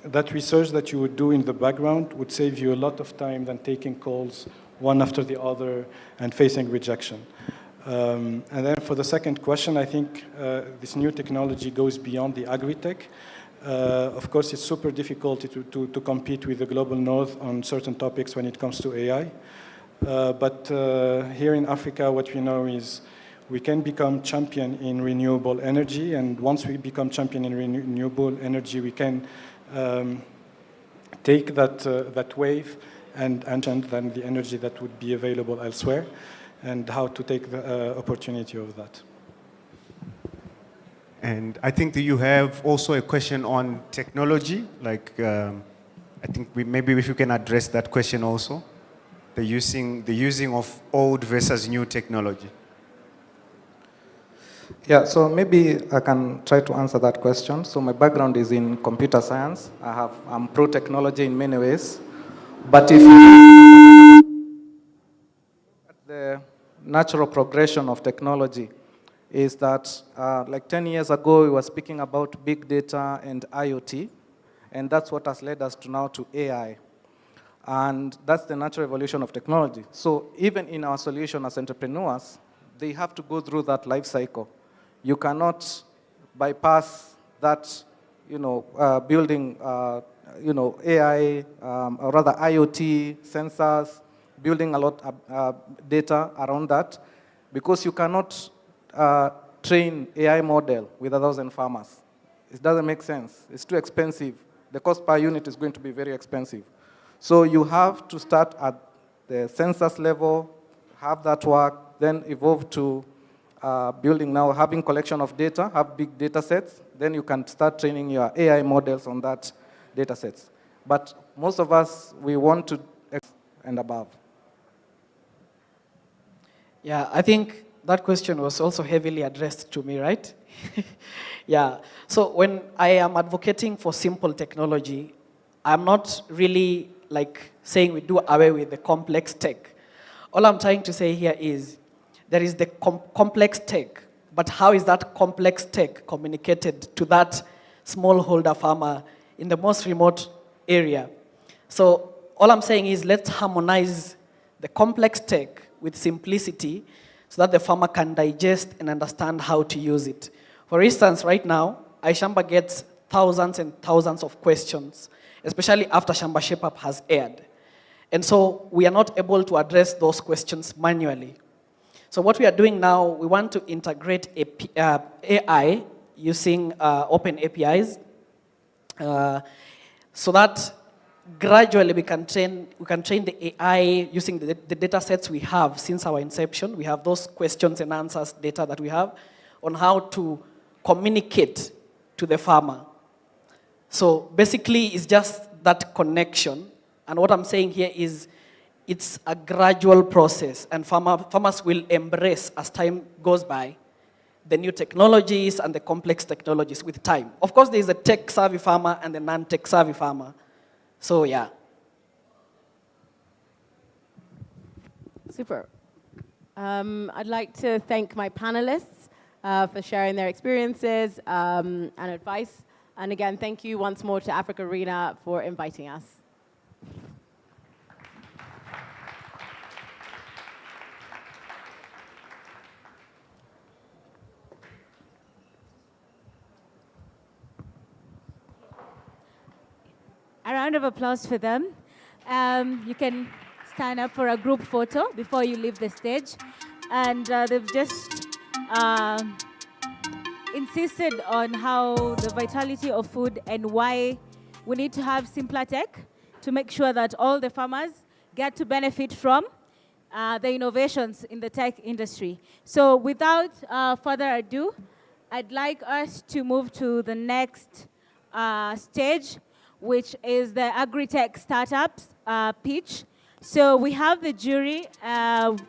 That research that you would do in the background would save you a lot of time than taking calls one after the other and facing rejection. And then for the second question, I think this new technology goes beyond the agri-tech. Of course, it's super difficult to compete with the global north on certain topics when it comes to AI. But here in Africa, what we know is we can become champion in renewable energy, and once we become champion in renewable energy, we can take that wave and then the energy that would be available elsewhere, and how to take the opportunity of that. And I think that you have also a question on technology, like I think maybe if you can address that question also, the using of old versus new technology. Yeah, so maybe I can try to answer that question. So my background is in computer science. I'm pro-technology in many ways. But if you look at the natural progression of technology, is that like 10 years ago, we were speaking about big data and IoT, and that's what has led us to now to AI. And that's the natural evolution of technology. So even in our solution as entrepreneurs, they have to go through that life cycle. You cannot bypass that, building, AI, or rather IoT, sensors, building a lot of data around that, because you cannot train AI model with 1,000 farmers. It doesn't make sense. It's too expensive. The cost per unit is going to be very expensive. So you have to start at the census level, have that work, then evolve to building now, having collection of data, have big data sets, then you can start training your AI models on that data sets. But most of us, we want to and above. Yeah, I think that question was also heavily addressed to me, right? Yeah, so when I am advocating for simple technology, I'm not really like saying we do away with the complex tech. All I'm trying to say here is there is the complex tech, but how is that complex tech communicated to that smallholder farmer in the most remote area? So all I'm saying is let's harmonize the complex tech with simplicity so that the farmer can digest and understand how to use it. For instance, right now, iShamba gets thousands and thousands of questions, especially after Shamba Shape Up has aired. And so we are not able to address those questions manually. So what we are doing now, we want to integrate AI using open APIs so that gradually we can train the AI using the data sets we have since our inception. We have those questions and answers data that we have on how to communicate to the farmer. So basically, it's just that connection. And what I'm saying here is it's a gradual process, and farmers will embrace, as time goes by, the new technologies and the complex technologies with time. Of course, there's a tech-savvy farmer and the non-tech-savvy farmer. So, yeah. Super. I'd like to thank my panelists for sharing their experiences and advice. And again, thank you once more to AfricArena for inviting us. A round of applause for them. You can stand up for a group photo before you leave the stage. And they've just insisted on how the vitality of food and why we need to have simpler tech to make sure that all the farmers get to benefit from the innovations in the tech industry. So without further ado, I'd like us to move to the next stage, which is the agri-tech startups pitch. So we have the jury on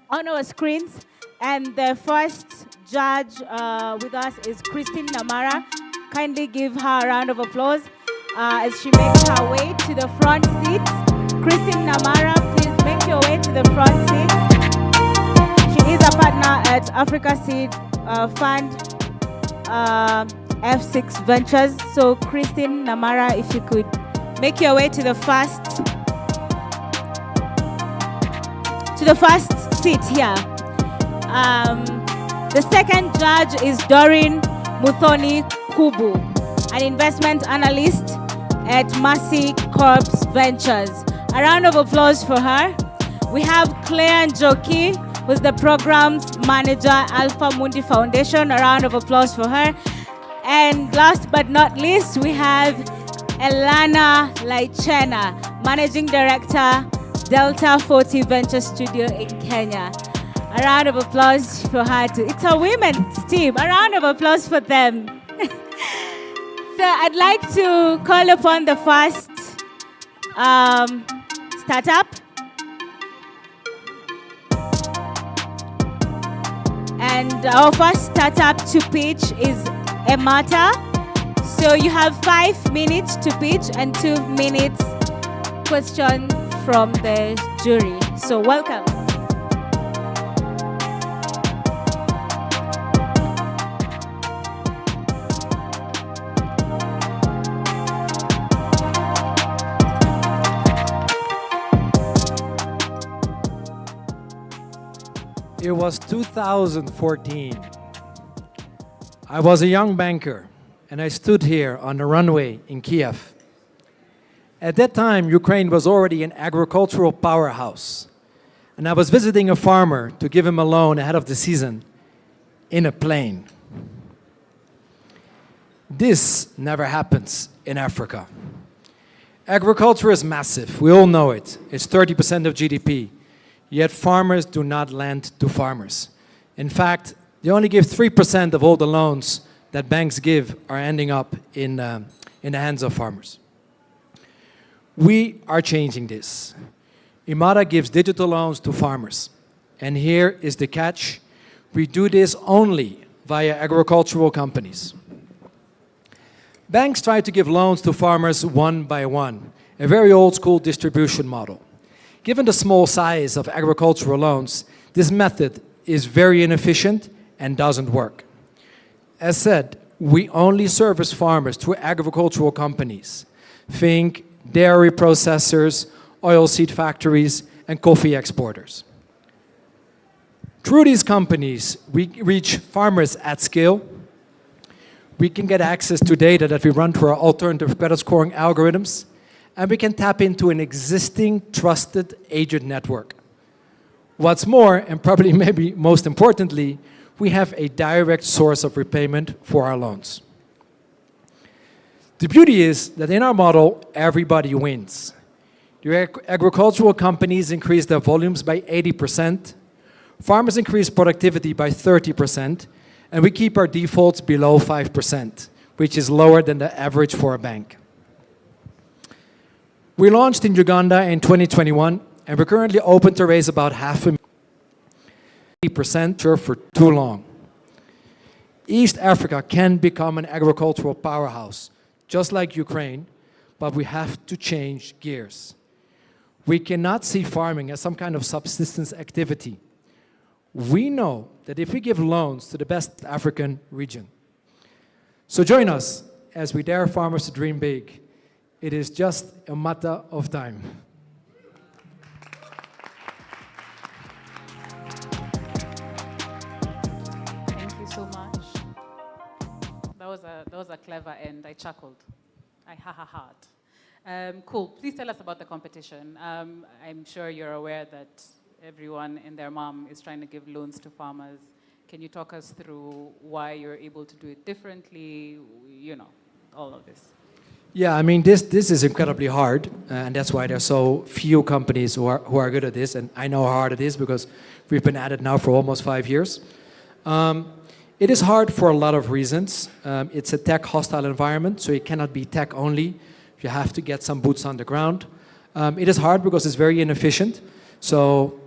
our screens, and the first judge with us is Christine Namara. Kindly give her a round of applause as she makes her way to the front seat. Christine Namara, please make your way to the front seat. She is a partner at Africa Seed Fund F6 Ventures. So Christine Namara, if you could make your way to the first seat here. The second judge is Doreen Muthoni Kubu, an investment analyst at Mercy Corps Ventures. A round of applause for her. We have Claire Njoki, who's the programs manager, Alpha Mundi Foundation. A round of applause for her. And last but not least, we have Elana Laichena, managing director, Delta 40 Venture Studio in Kenya. A round of applause for her too. It's a women's team. A round of applause for them. So I'd like to call upon the first startup. And our first startup to pitch is Emata. So you have 5 minutes to pitch and 2 minutes question from the jury. So welcome. It was 2014. I was a young banker, and I stood here on the runway in Kiev. At that time, Ukraine was already an agricultural powerhouse, and I was visiting a farmer to give him a loan ahead of the season in a plane. This never happens in Africa. Agriculture is massive, we all know it. It's 30% of GDP. Yet farmers do not lend to farmers. In fact, they only give 3% of all the loans that banks give are ending up in the hands of farmers. We are changing this. Imara gives digital loans to farmers. And here is the catch. We do this only via agricultural companies. Banks try to give loans to farmers one by one, a very old school distribution model. Given the small size of agricultural loans, this method is very inefficient and doesn't work. As said, we only service farmers through agricultural companies. Think dairy processors, oilseed factories, and coffee exporters. Through these companies, we reach farmers at scale. We can get access to data that we run through our alternative credit scoring algorithms, and we can tap into an existing trusted agent network. What's more, and probably maybe most importantly, we have a direct source of repayment for our loans. The beauty is that in our model, everybody wins. The agricultural companies increase their volumes by 80%, farmers increase productivity by 30%, and we keep our defaults below 5%, which is lower than the average for a bank. We launched in Uganda in 2021, and we're currently open to raise about 0.5% for too long. East Africa can become an agricultural powerhouse, just like Ukraine, but we have to change gears. We cannot see farming as some kind of subsistence activity. We know that if we give loans to the best African region. So join us as we dare farmers to dream big. It is just a matter of time. Thank you so much. That was a clever end. I chuckled. I ha-ha-ha'd. Cool. Please tell us about the competition. I'm sure you're aware that everyone and their mom is trying to give loans to farmers. Can you talk us through why you're able to do it differently? You know, all of this. Yeah, I mean, this is incredibly hard, and that's why there's so few companies who are good at this, and I know how hard it is because we've been at it now for almost 5 years. It is hard for a lot of reasons. It's a tech-hostile environment, so it cannot be tech only. You have to get some boots on the ground. It is hard because it's very inefficient, so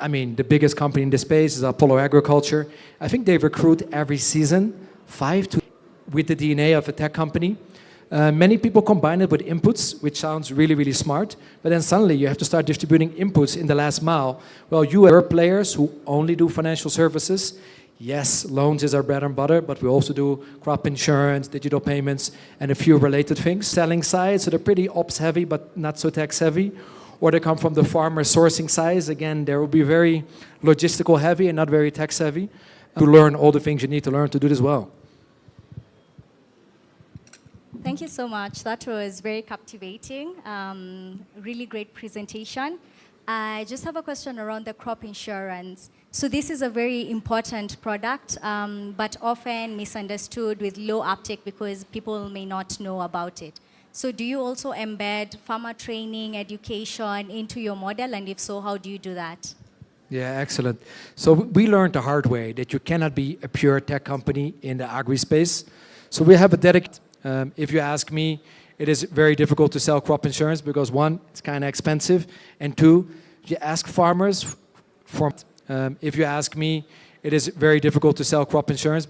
I mean, the biggest company in the space is Apollo Agriculture. I think they recruit every season 5 to with the DNA of a tech company. Many people combine it with inputs, which sounds really, really smart. But then suddenly you have to start distributing inputs in the last mile. Well, you are players who only do financial services. Yes, loans is our bread and butter, but we also do crop insurance, digital payments, and a few related things. Selling side, so they're pretty ops heavy, but not so tech heavy. Or they come from the farmer sourcing side. Again, they will be very logistical heavy and not very tech heavy. To learn all the things you need to learn to do this well. Thank you so much. That was very captivating. Really great presentation. I just have a question around the crop insurance. So this is a very important product, but often misunderstood with low uptake because people may not know about it. So do you also embed farmer training, education into your model? And if so, how do you do that? Yeah, excellent. So we learned the hard way that you cannot be a pure tech company in the agri space. So we have a dedicated, if you ask me, it is very difficult to sell crop insurance because one, it's kind of expensive, and two, you ask farmers for, if you ask me, it is very difficult to sell crop insurance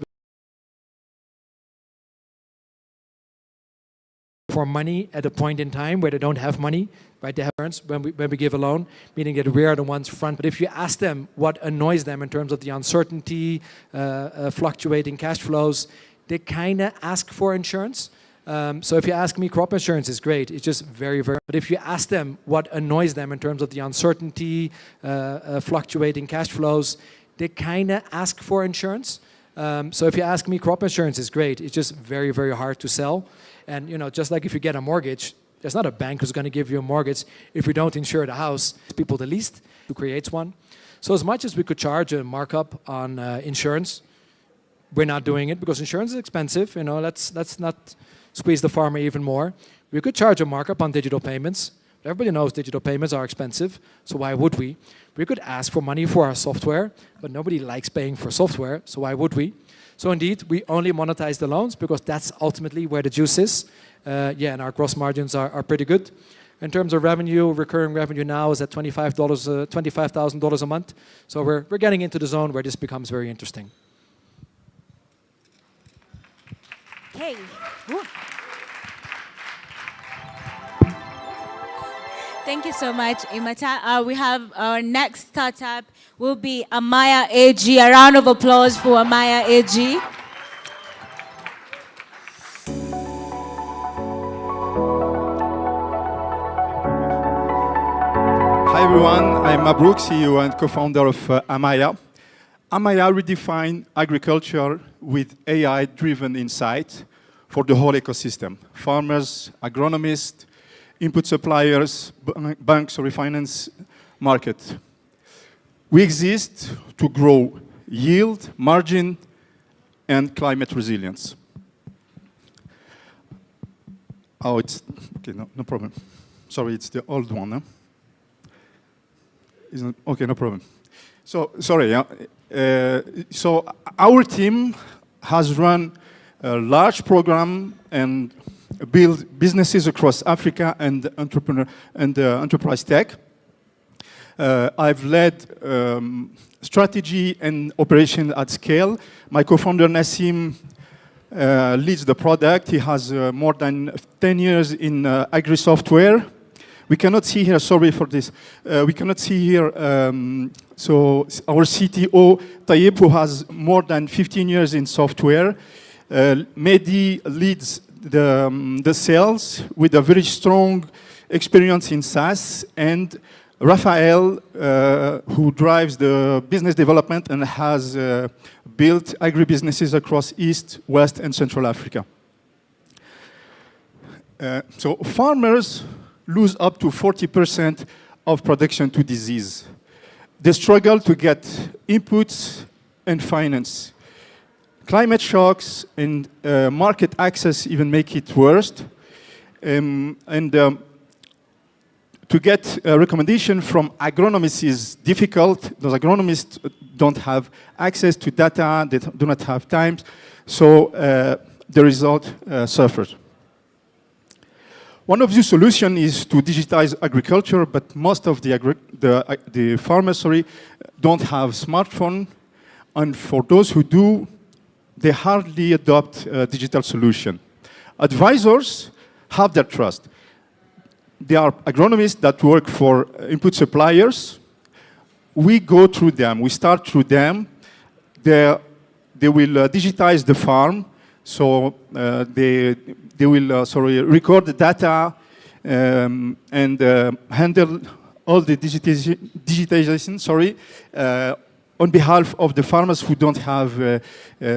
for money at a point in time where they don't have money, right? They have insurance when we give a loan, meaning that we are the ones front. But if you ask them what annoys them in terms of the uncertainty, fluctuating cash flows, they kind of ask for insurance. So if you ask me, crop insurance is great. It's just very, very... But if you ask them what annoys them in terms of the uncertainty, fluctuating cash flows, they kind of ask for insurance. So if you ask me, crop insurance is great. It's just very, very hard to sell. And you know, just like if you get a mortgage, there's not a bank who's going to give you a mortgage if you don't insure the house. People the least who creates one. So as much as we could charge a markup on insurance, we're not doing it because insurance is expensive. You know, let's not squeeze the farmer even more. We could charge a markup on digital payments. Everybody knows digital payments are expensive, so why would we? We could ask for money for our software, but nobody likes paying for software, so why would we? So indeed, we only monetize the loans because that's ultimately where the juice is. Yeah, and our gross margins are pretty good. In terms of revenue, recurring revenue now is at $25,000 a month. So we're getting into the zone where this becomes very interesting. Okay. Woo. Thank you so much, Imata. We have our next startup will be Amaya AG. A round of applause for Amaya AG. Hi everyone, I'm Mabrouk, CEO and co-founder of Amaya. Amaya redefined agriculture with AI-driven insight for the whole ecosystem. Farmers, agronomists, input suppliers, banks or refinance market. We exist to grow yield, margin, and climate resilience. Oh, it's, okay, no problem. Sorry, it's the old one, huh? Isn't, okay, no problem. So, sorry, so our team has run a large program and build businesses across Africa and enterprise tech. I've led strategy and operation at scale. My co-founder Nassim leads the product. He has more than 10 years in agri-software. We cannot see here, sorry for this. We cannot see here, so our CTO, Tayyip, who has more than 15 years in software. Mehdi leads the sales with a very strong experience in SaaS, and Raphael, who drives the business development and has built agribusinesses across East, West, and Central Africa. So farmers lose up to 40% of production to disease. They struggle to get inputs and finance. Climate shocks and market access even make it worse. To get a recommendation from agronomists is difficult. Those agronomists don't have access to data, they do not have time, so the result suffers. One of the solutions is to digitize agriculture, but most of the farmers, don't have smartphone, and for those who do, they hardly adopt a digital solution. Advisors have their trust. They are agronomists that work for input suppliers. We go through them. We start through them. They will digitize the farm. So they will record the data and handle all the digitization. On behalf of the farmers who don't have a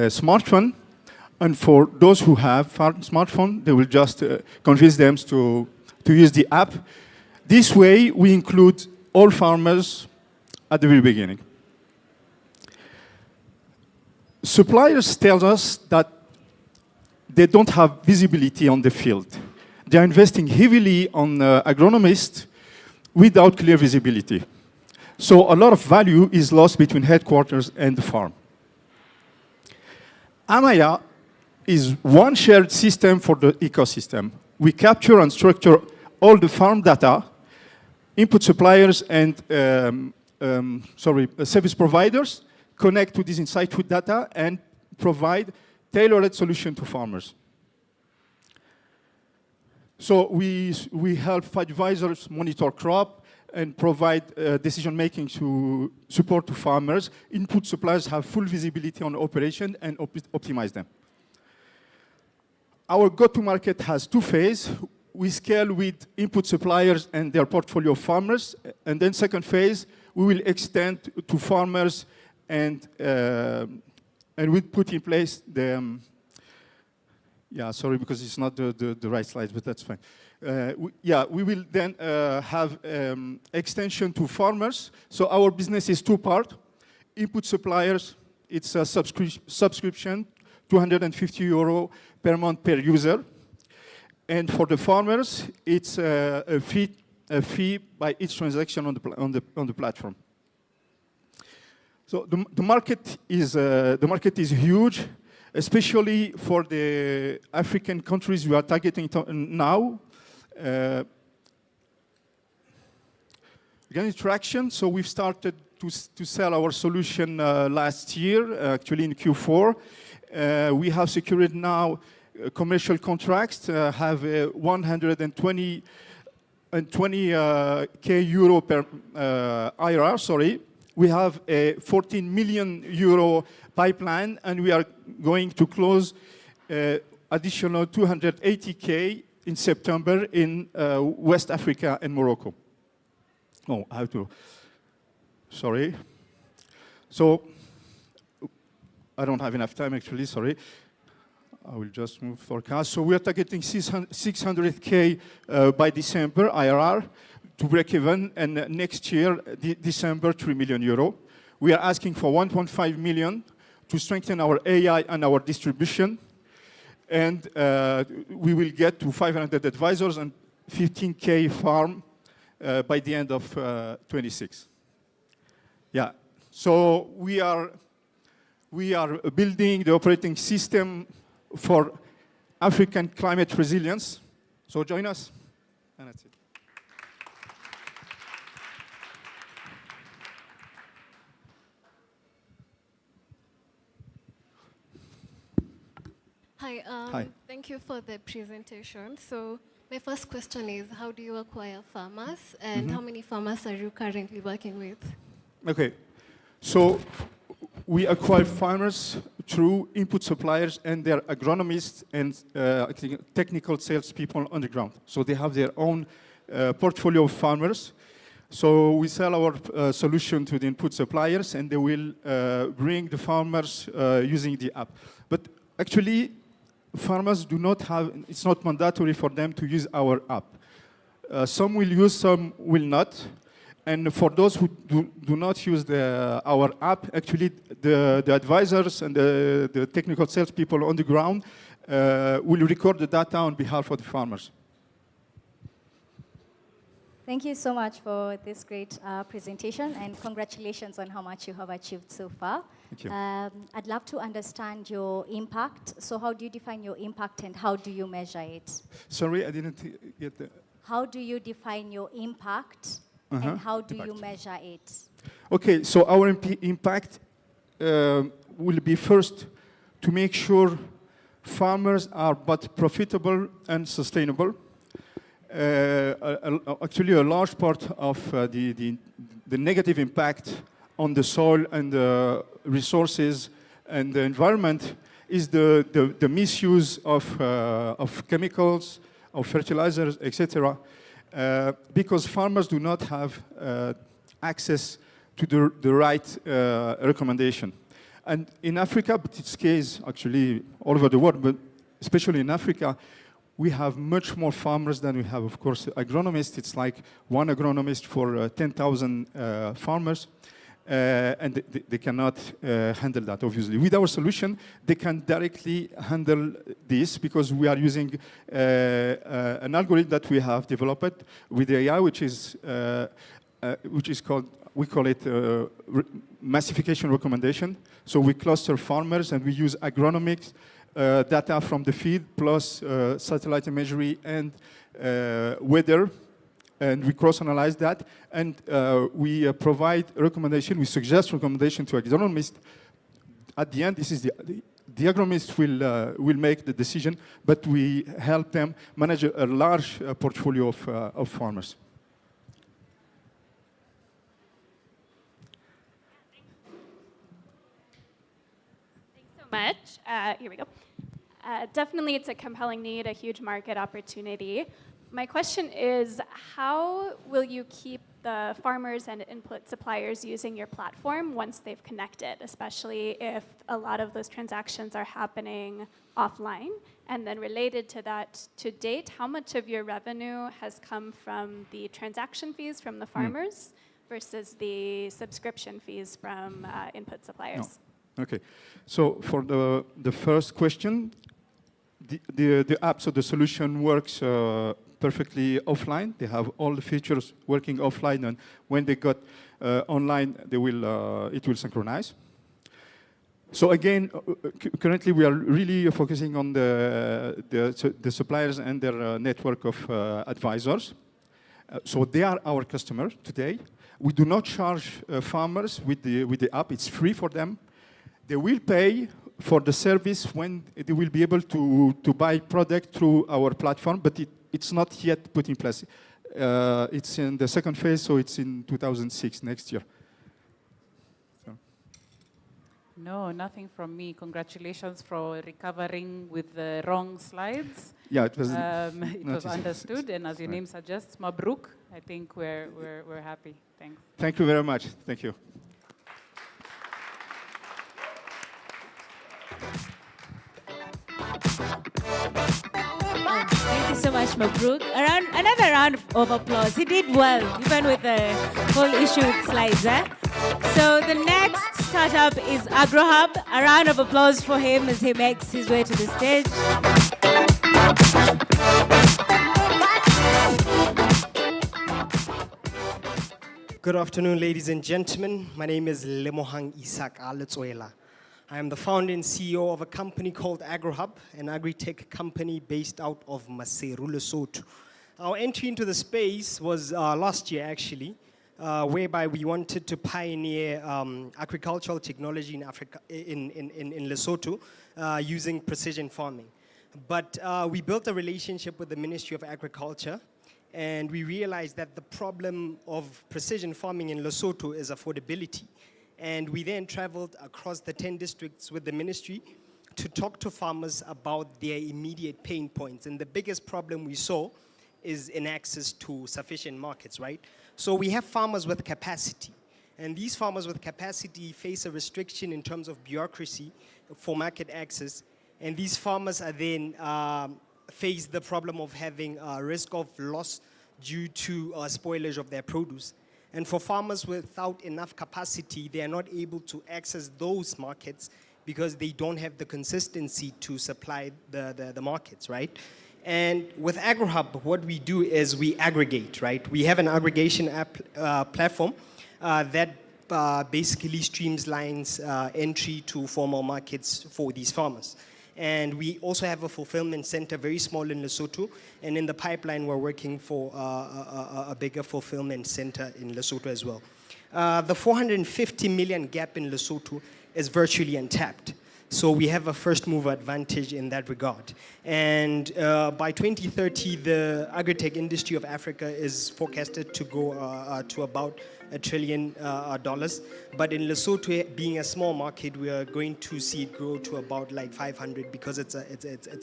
smartphone, and for those who have smartphone, they will just convince them to use the app. This way, we include all farmers at the very beginning. Suppliers tell us that they don't have visibility on the field. They are investing heavily on agronomists without clear visibility. So a lot of value is lost between headquarters and the farm. Amaya is one shared system for the ecosystem. We capture and structure all the farm data, input suppliers and service providers connect to this insightful data and provide tailored solution to farmers. So we help advisors monitor crop and provide decision-making to support to farmers. Input suppliers have full visibility on operation and optimize them. Our go-to-market has two phases. We scale with input suppliers and their portfolio of farmers. And then second phase, we will extend to farmers and we put in place the, sorry, because it's not the right slide, but that's fine. We will then have extension to farmers. So our business is two-part. Input suppliers, it's a subscription, €250 per month per user. And for the farmers, it's a fee by each transaction on the platform. So the market is huge, especially for the African countries we are targeting now. Getting traction, so we've started to sell our solution last year, actually in Q4. We have secured now commercial contracts, have 120K euro per IRR, sorry. We have a 14 million euro pipeline, and we are going to close additional 280K in September in West Africa and Morocco. Oh, I have to, sorry. So, I don't have enough time actually, sorry. I will just move forecast. So we are targeting 600K by December, IRR, to break even, and next year, December, 3 million euro. We are asking for 1.5 million to strengthen our AI and our distribution. And we will get to 500 advisors and 15K farm by the end of 26. Yeah, so we are building the operating system for African climate resilience. So join us, and that's it. Hi, Hi. Thank you for the presentation. So my first question is, how do you acquire farmers, and how many farmers are you currently working with? Okay, so we acquire farmers through input suppliers and their agronomists and technical salespeople on the ground. So they have their own portfolio of farmers. So we sell our solution to the input suppliers, and they will bring the farmers using the app. But actually, farmers do not have, it's not mandatory for them to use our app. Some will use, some will not. And for those who do not use our app, actually the advisors and the technical salespeople on the ground will record the data on behalf of the farmers. Thank you so much for this great presentation, and congratulations on how much you have achieved so far. Thank you. I'd love to understand your impact. So how do you define your impact and how do you measure it? Sorry, I didn't get the... How do you define your impact and how do you measure it? Okay, so our impact will be first to make sure farmers are both profitable and sustainable. Actually, a large part of the negative impact on the soil and the resources and the environment is the misuse of chemicals, of fertilizers, etc. Because farmers do not have access to the right recommendation. And in Africa, but it's case actually all over the world, but especially in Africa, we have much more farmers than we have, of course, agronomists. It's like one agronomist for 10,000 farmers, and they cannot handle that, obviously. With our solution, they can directly handle this because we are using an algorithm that we have developed with AI, which is called, we call it massification recommendation. So we cluster farmers and we use agronomics data from the field plus satellite imagery and weather, and we cross-analyze that, and we provide recommendation, we suggest recommendation to agronomists. At the end, this is the agronomist will make the decision, but we help them manage a large portfolio of farmers. Much. Here we go. Definitely it's a compelling need, a huge market opportunity. My question is, how will you keep the farmers and input suppliers using your platform once they've connected, especially if a lot of those transactions are happening offline? And then related to that, to date, how much of your revenue has come from the transaction fees from the farmers versus the subscription fees from input suppliers? No. Okay, so for the first question, the app, so the solution works perfectly offline. They have all the features working offline, and when they got online, they will it will synchronize. So again, currently we are really focusing on the suppliers and their network of advisors. So they are our customers today. We do not charge farmers with the app. It's free for them. They will pay for the service when they will be able to buy product through our platform, but it's not yet put in place. It's in the second phase, so it's in 2006, next year. So. No, nothing from me. Congratulations for recovering with the wrong slides. Yeah, it was. It was understood, and as your name suggests, Mabruk. I think we're happy. Thanks. Thank you very much. Thank you. Thank you so much, Mabruk. Another round of applause. He did well, even with the whole issue with slides. So the next startup is AgroHub. A round of applause for him as he makes his way to the stage. Good afternoon, ladies and gentlemen. My name is Lemohang Isak Aletsoela. I am the founder and CEO of a company called AgroHub, an agri-tech company based out of Maseru, Lesotho. Our entry into the space was last year, actually, whereby we wanted to pioneer agricultural technology in Africa, in Lesotho, using precision farming. But we built a relationship with the Ministry of Agriculture, and we realized that the problem of precision farming in Lesotho is affordability. And we then traveled across the 10 districts with the ministry to talk to farmers about their immediate pain points. And the biggest problem we saw is in access to sufficient markets, right? So we have farmers with capacity. And these farmers with capacity face a restriction in terms of bureaucracy for market access. And these farmers are then face the problem of having a risk of loss due to spoilage of their produce. And for farmers without enough capacity, they are not able to access those markets because they don't have the consistency to supply the markets, right? And with AgroHub, what we do is we aggregate, right? We have an aggregation platform that basically streamlines entry to formal markets for these farmers. And we also have a fulfillment center, very small in Lesotho. And in the pipeline, we're working for a bigger fulfillment center in Lesotho as well. The 450 million gap in Lesotho is virtually untapped. So we have a first mover advantage in that regard. And by 2030, the agri-tech industry of Africa is forecasted to go to about $1 trillion. But in Lesotho, being a small market, we are going to see it grow to about like 500 because it's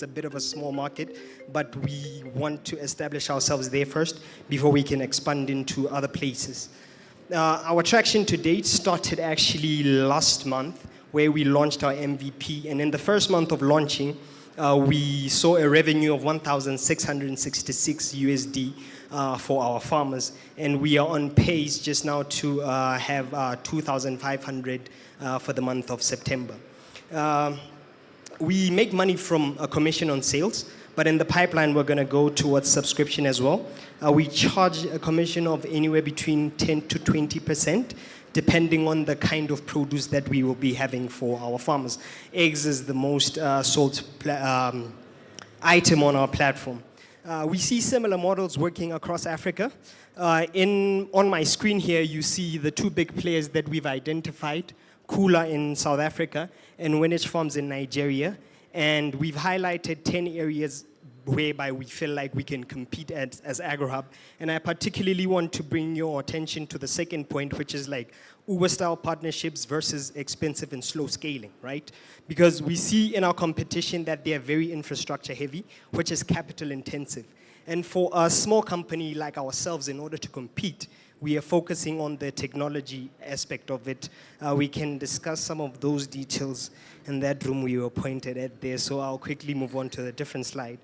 a bit of a small market. But we want to establish ourselves there first before we can expand into other places. Our traction to date started actually last month, where we launched our MVP. And in the first month of launching, we saw a revenue of 1,666 USD for our farmers. And we are on pace just now to have 2,500 for the month of September. We make money from a commission on sales, but in the pipeline, we're going to go towards subscription as well. We charge a commission of anywhere between 10 to 20%, depending on the kind of produce that we will be having for our farmers. Eggs is the most sold item on our platform. We see similar models working across Africa. On my screen here, you see the two big players that we've identified, Kula in South Africa and Winage Farms in Nigeria. And we've highlighted 10 areas whereby we feel like we can compete as AgroHub. And I particularly want to bring your attention to the second point, which is like Uber-style partnerships versus expensive and slow scaling, right? Because we see in our competition that they are very infrastructure heavy, which is capital intensive. And for a small company like ourselves, in order to compete, we are focusing on the technology aspect of it. We can discuss some of those details in that room we were pointed at there, so I'll quickly move on to a different slide.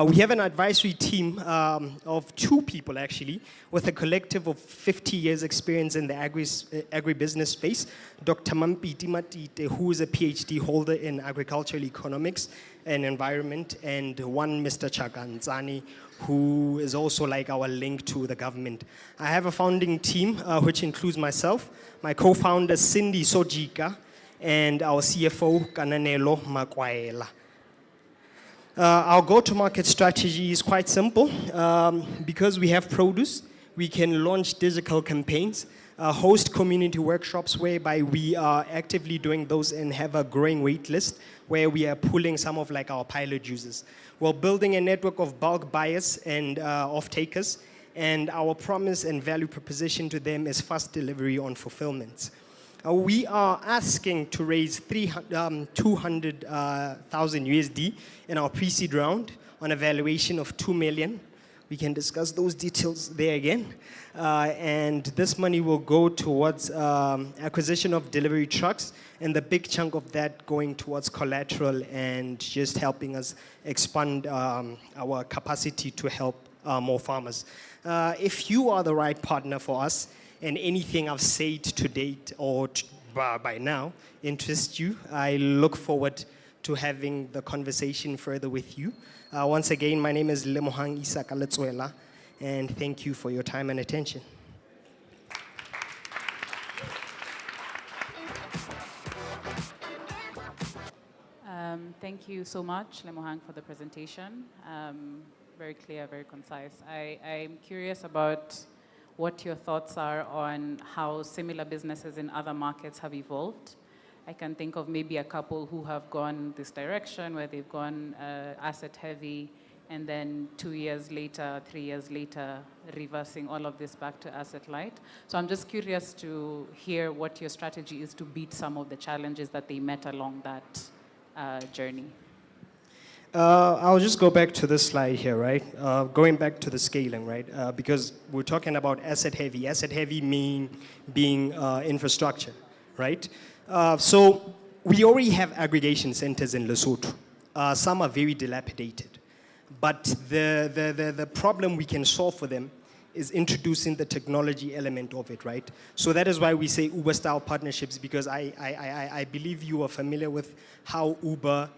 We have an advisory team of 2 people, actually, with a collective of 50 years experience in the agribusiness space. Dr. Mampiti Matite, who is a PhD holder in agricultural economics and environment, and one Mr. Chaganzani, who is also like our link to the government. I have a founding team, which includes myself, my co-founder Cindy Sojika, and our CFO, Kananelo Makwaela. Our go-to-market strategy is quite simple. Because we have produce, we can launch digital campaigns, host community workshops whereby we are actively doing those and have a growing wait list where we are pulling some of like our pilot users. We're building a network of bulk buyers and off-takers, and our promise and value proposition to them is fast delivery on fulfillment. We are asking to raise 200,000 USD in our pre-seed round on a valuation of 2 million. We can discuss those details there again. And this money will go towards acquisition of delivery trucks, and the big chunk of that going towards collateral and just helping us expand our capacity to help more farmers. If you are the right partner for us, and anything I've said to date or by now interests you, I look forward to having the conversation further with you. Once again, my name is Lemohang Isaka, and thank you for your time and attention. Thank you so much, Lemohang, for the presentation. Very clear, very concise. I'm curious about what your thoughts are on how similar businesses in other markets have evolved. I can think of maybe a couple who have gone this direction, where they've gone asset heavy, and then 2 years later, 3 years later, reversing all of this back to asset light. So I'm just curious to hear what your strategy is to beat some of the challenges that they met along that journey. I'll just go back to this slide here, right? Going back to the scaling, right? Because we're talking about asset heavy. Asset heavy being infrastructure, right? So we already have aggregation centers in Lesotho. Some are very dilapidated. But the problem we can solve for them is introducing the technology element of it, right? So that is why we say Uber-style partnerships, because I believe you are familiar with how Uber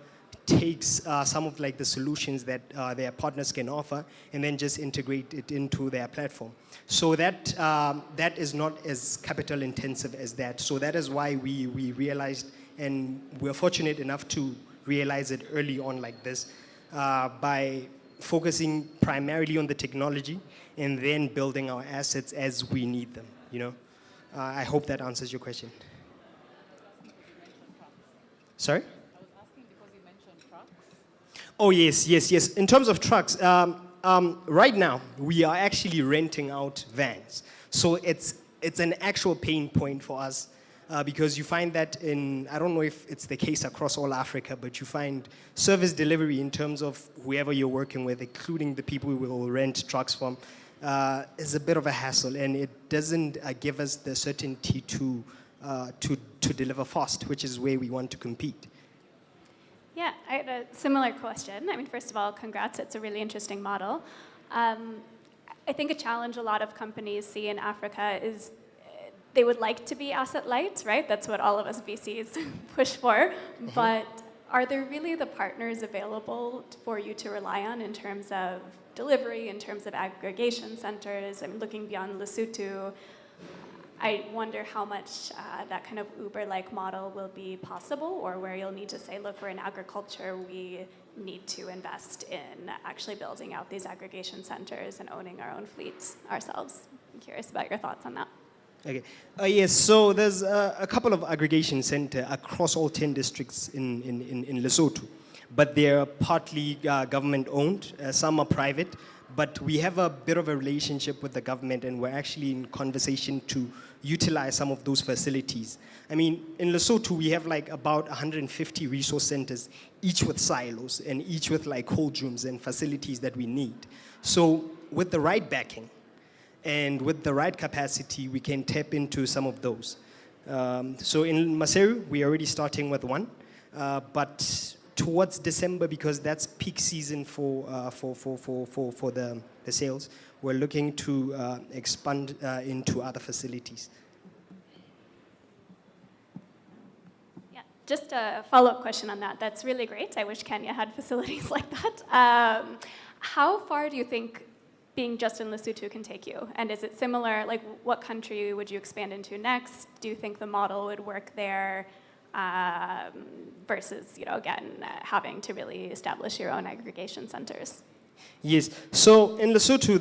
takes some of like the solutions that their partners can offer and then just integrate it into their platform. So that is not as capital intensive as that. So that is why we realized, and we're fortunate enough to realize it early on like this, by focusing primarily on the technology and then building our assets as we need them, you know. I hope that answers your question. Sorry? Oh, yes. In terms of trucks, right now, we are actually renting out vans. So it's an actual pain point for us because you find that I don't know if it's the case across all Africa, but you find service delivery in terms of whoever you're working with, including the people we will rent trucks from, is a bit of a hassle, and it doesn't give us the certainty to deliver fast, which is where we want to compete. Yeah, I had a similar question. I mean, first of all, congrats. It's a really interesting model. I think a challenge a lot of companies see in Africa is they would like to be asset light, right? That's what all of us VCs push for. But are there really the partners available for you to rely on in terms of delivery, in terms of aggregation centers? I mean, looking beyond Lesotho, I wonder how much that kind of Uber-like model will be possible, or where you'll need to say, look, we're in agriculture, we need to invest in actually building out these aggregation centers and owning our own fleets ourselves. I'm curious about your thoughts on that. Okay. Yes, so there's a couple of aggregation centers across all 10 districts in Lesotho, but they're partly government-owned, some are private, but we have a bit of a relationship with the government, and we're actually in conversation to utilize some of those facilities. I mean, in Lesotho, we have like about 150 resource centers, each with silos and each with like cold rooms and facilities that we need. So with the right backing and with the right capacity, we can tap into some of those. So in Maseru, we're already starting with one, but towards December, because that's peak season for the sales, we're looking to expand into other facilities. Yeah, just a follow-up question on that. That's really great. I wish Kenya had facilities like that. How far do you think being just in Lesotho can take you? And is it similar, like what country would you expand into next? Do you think the model would work there? Versus, again, having to really establish your own aggregation centers? Yes. So in Lesotho,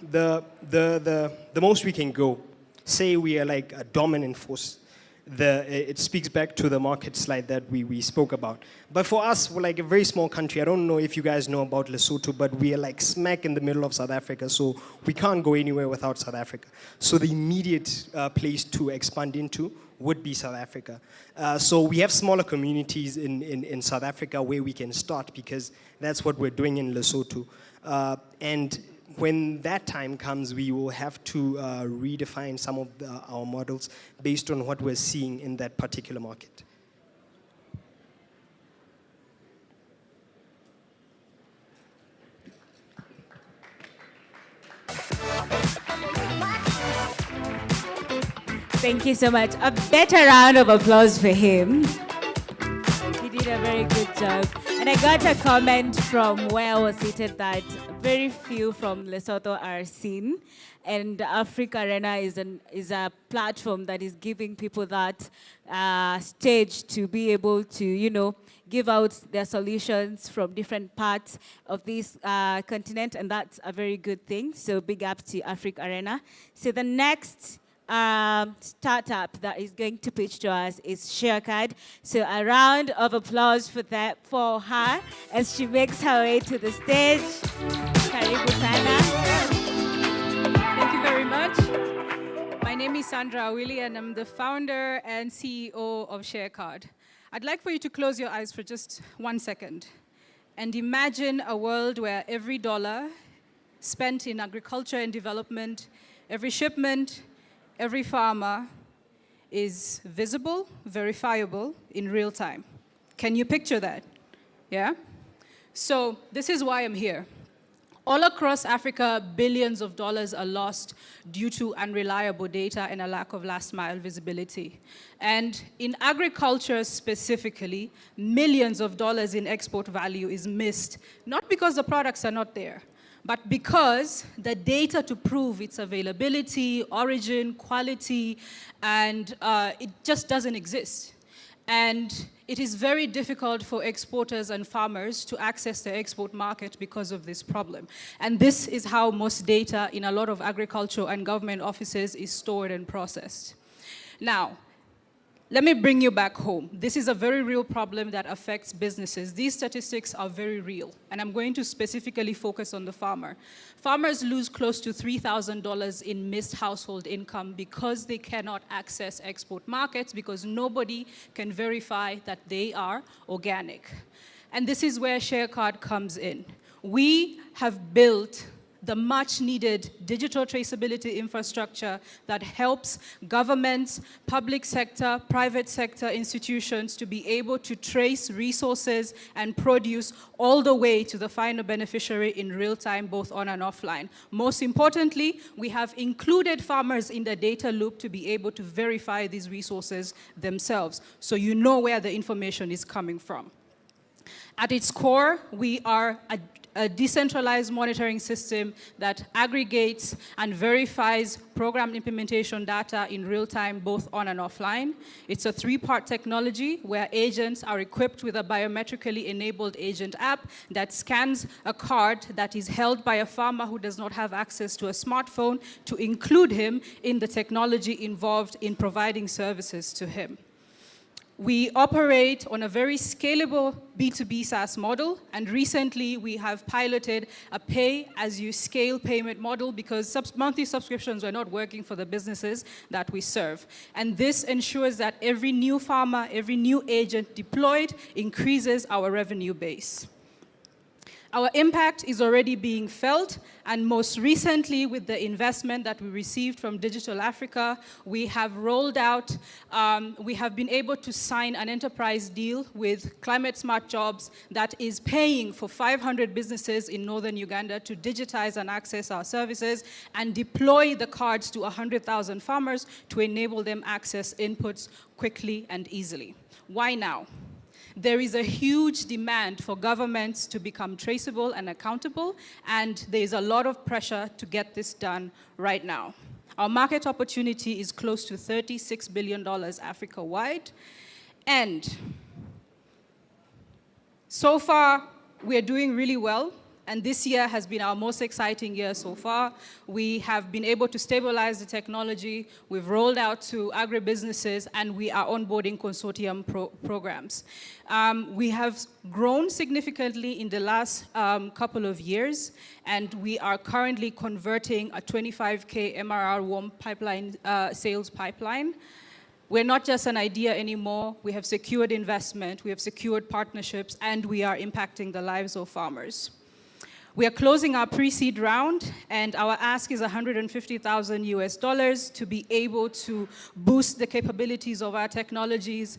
the most we can go, say we are like a dominant force. It speaks back to the market slide that we spoke about. But for us, we're like a very small country. I don't know if you guys know about Lesotho, but we are like smack in the middle of South Africa, so we can't go anywhere without South Africa. So the immediate place to expand into would be South Africa. So we have smaller communities in South Africa where we can start, because that's what we're doing in Lesotho. And when that time comes, we will have to redefine some of our models based on what we're seeing in that particular market. Thank you so much. A better round of applause for him. He did a very good job. And I got a comment from where I was seated that very few from Lesotho are seen. And AfricArena is a platform that is giving people that stage to be able to, give out their solutions from different parts of this continent. And that's a very good thing. So big up to AfricArena. So the next startup that is going to pitch to us is ShareCard. So a round of applause for her as she makes her way to the stage. Karibu sana. Thank you very much. My name is Sandra Awili, and I'm the founder and CEO of ShareCard. I'd like for you to close your eyes for just 1 second and imagine a world where every dollar spent in agriculture and development, every shipment, every farmer is visible, verifiable in real time. Can you picture that? Yeah? So this is why I'm here. All across Africa, billions of dollars are lost due to unreliable data and a lack of last mile visibility. And in agriculture specifically, millions of dollars in export value is missed, not because the products are not there, but because the data to prove its availability, origin, quality, and it just doesn't exist. And it is very difficult for exporters and farmers to access the export market because of this problem. And this is how most data in a lot of agricultural and government offices is stored and processed. Now, let me bring you back home. This is a very real problem that affects businesses. These statistics are very real, and I'm going to specifically focus on the farmer. Farmers lose close to $3,000 in missed household income because they cannot access export markets because nobody can verify that they are organic. And this is where ShareCard comes in. We have built the much-needed digital traceability infrastructure that helps governments, public sector, private sector institutions to be able to trace resources and produce all the way to the final beneficiary in real time, both on and offline. Most importantly, we have included farmers in the data loop to be able to verify these resources themselves, so you know where the information is coming from. At its core, we are a decentralized monitoring system that aggregates and verifies program implementation data in real time, both on and offline. It's a three-part technology where agents are equipped with a biometrically enabled agent app that scans a card that is held by a farmer who does not have access to a smartphone to include him in the technology involved in providing services to him. We operate on a very scalable B2B SaaS model, and recently we have piloted a pay-as-you-scale payment model because monthly subscriptions were not working for the businesses that we serve. And this ensures that every new farmer, every new agent deployed increases our revenue base. Our impact is already being felt, and most recently with the investment that we received from Digital Africa, we have rolled out, we have been able to sign an enterprise deal with Climate Smart Jobs that is paying for 500 businesses in northern Uganda to digitize and access our services and deploy the cards to 100,000 farmers to enable them access inputs quickly and easily. Why now? There is a huge demand for governments to become traceable and accountable, and there is a lot of pressure to get this done right now. Our market opportunity is close to $36 billion Africa-wide, and so far we are doing really well. And this year has been our most exciting year so far. We have been able to stabilize the technology, we've rolled out to agribusinesses, and we are onboarding consortium programs. We have grown significantly in the last couple of years, and we are currently converting a 25K MRR warm pipeline, sales pipeline. We're not just an idea anymore. We have secured investment, we have secured partnerships, and we are impacting the lives of farmers. We are closing our pre-seed round, and our ask is $150,000 to be able to boost the capabilities of our technologies,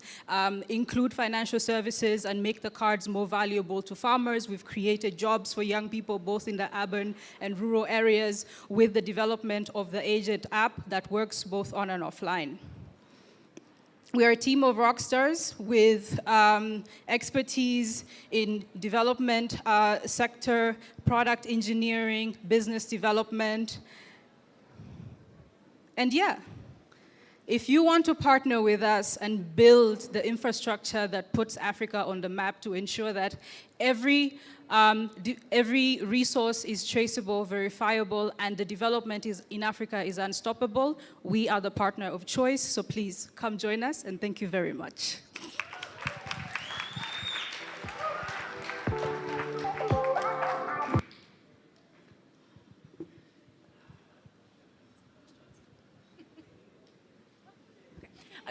include financial services, and make the cards more valuable to farmers. We've created jobs for young people, both in the urban and rural areas, with the development of the Agent app that works both on and offline. We are a team of rock stars with expertise in development sector, product engineering, business development. And yeah, if you want to partner with us and build the infrastructure that puts Africa on the map to ensure that every resource is traceable, verifiable, and the development in Africa is unstoppable, we are the partner of choice. So please come join us, and thank you very much.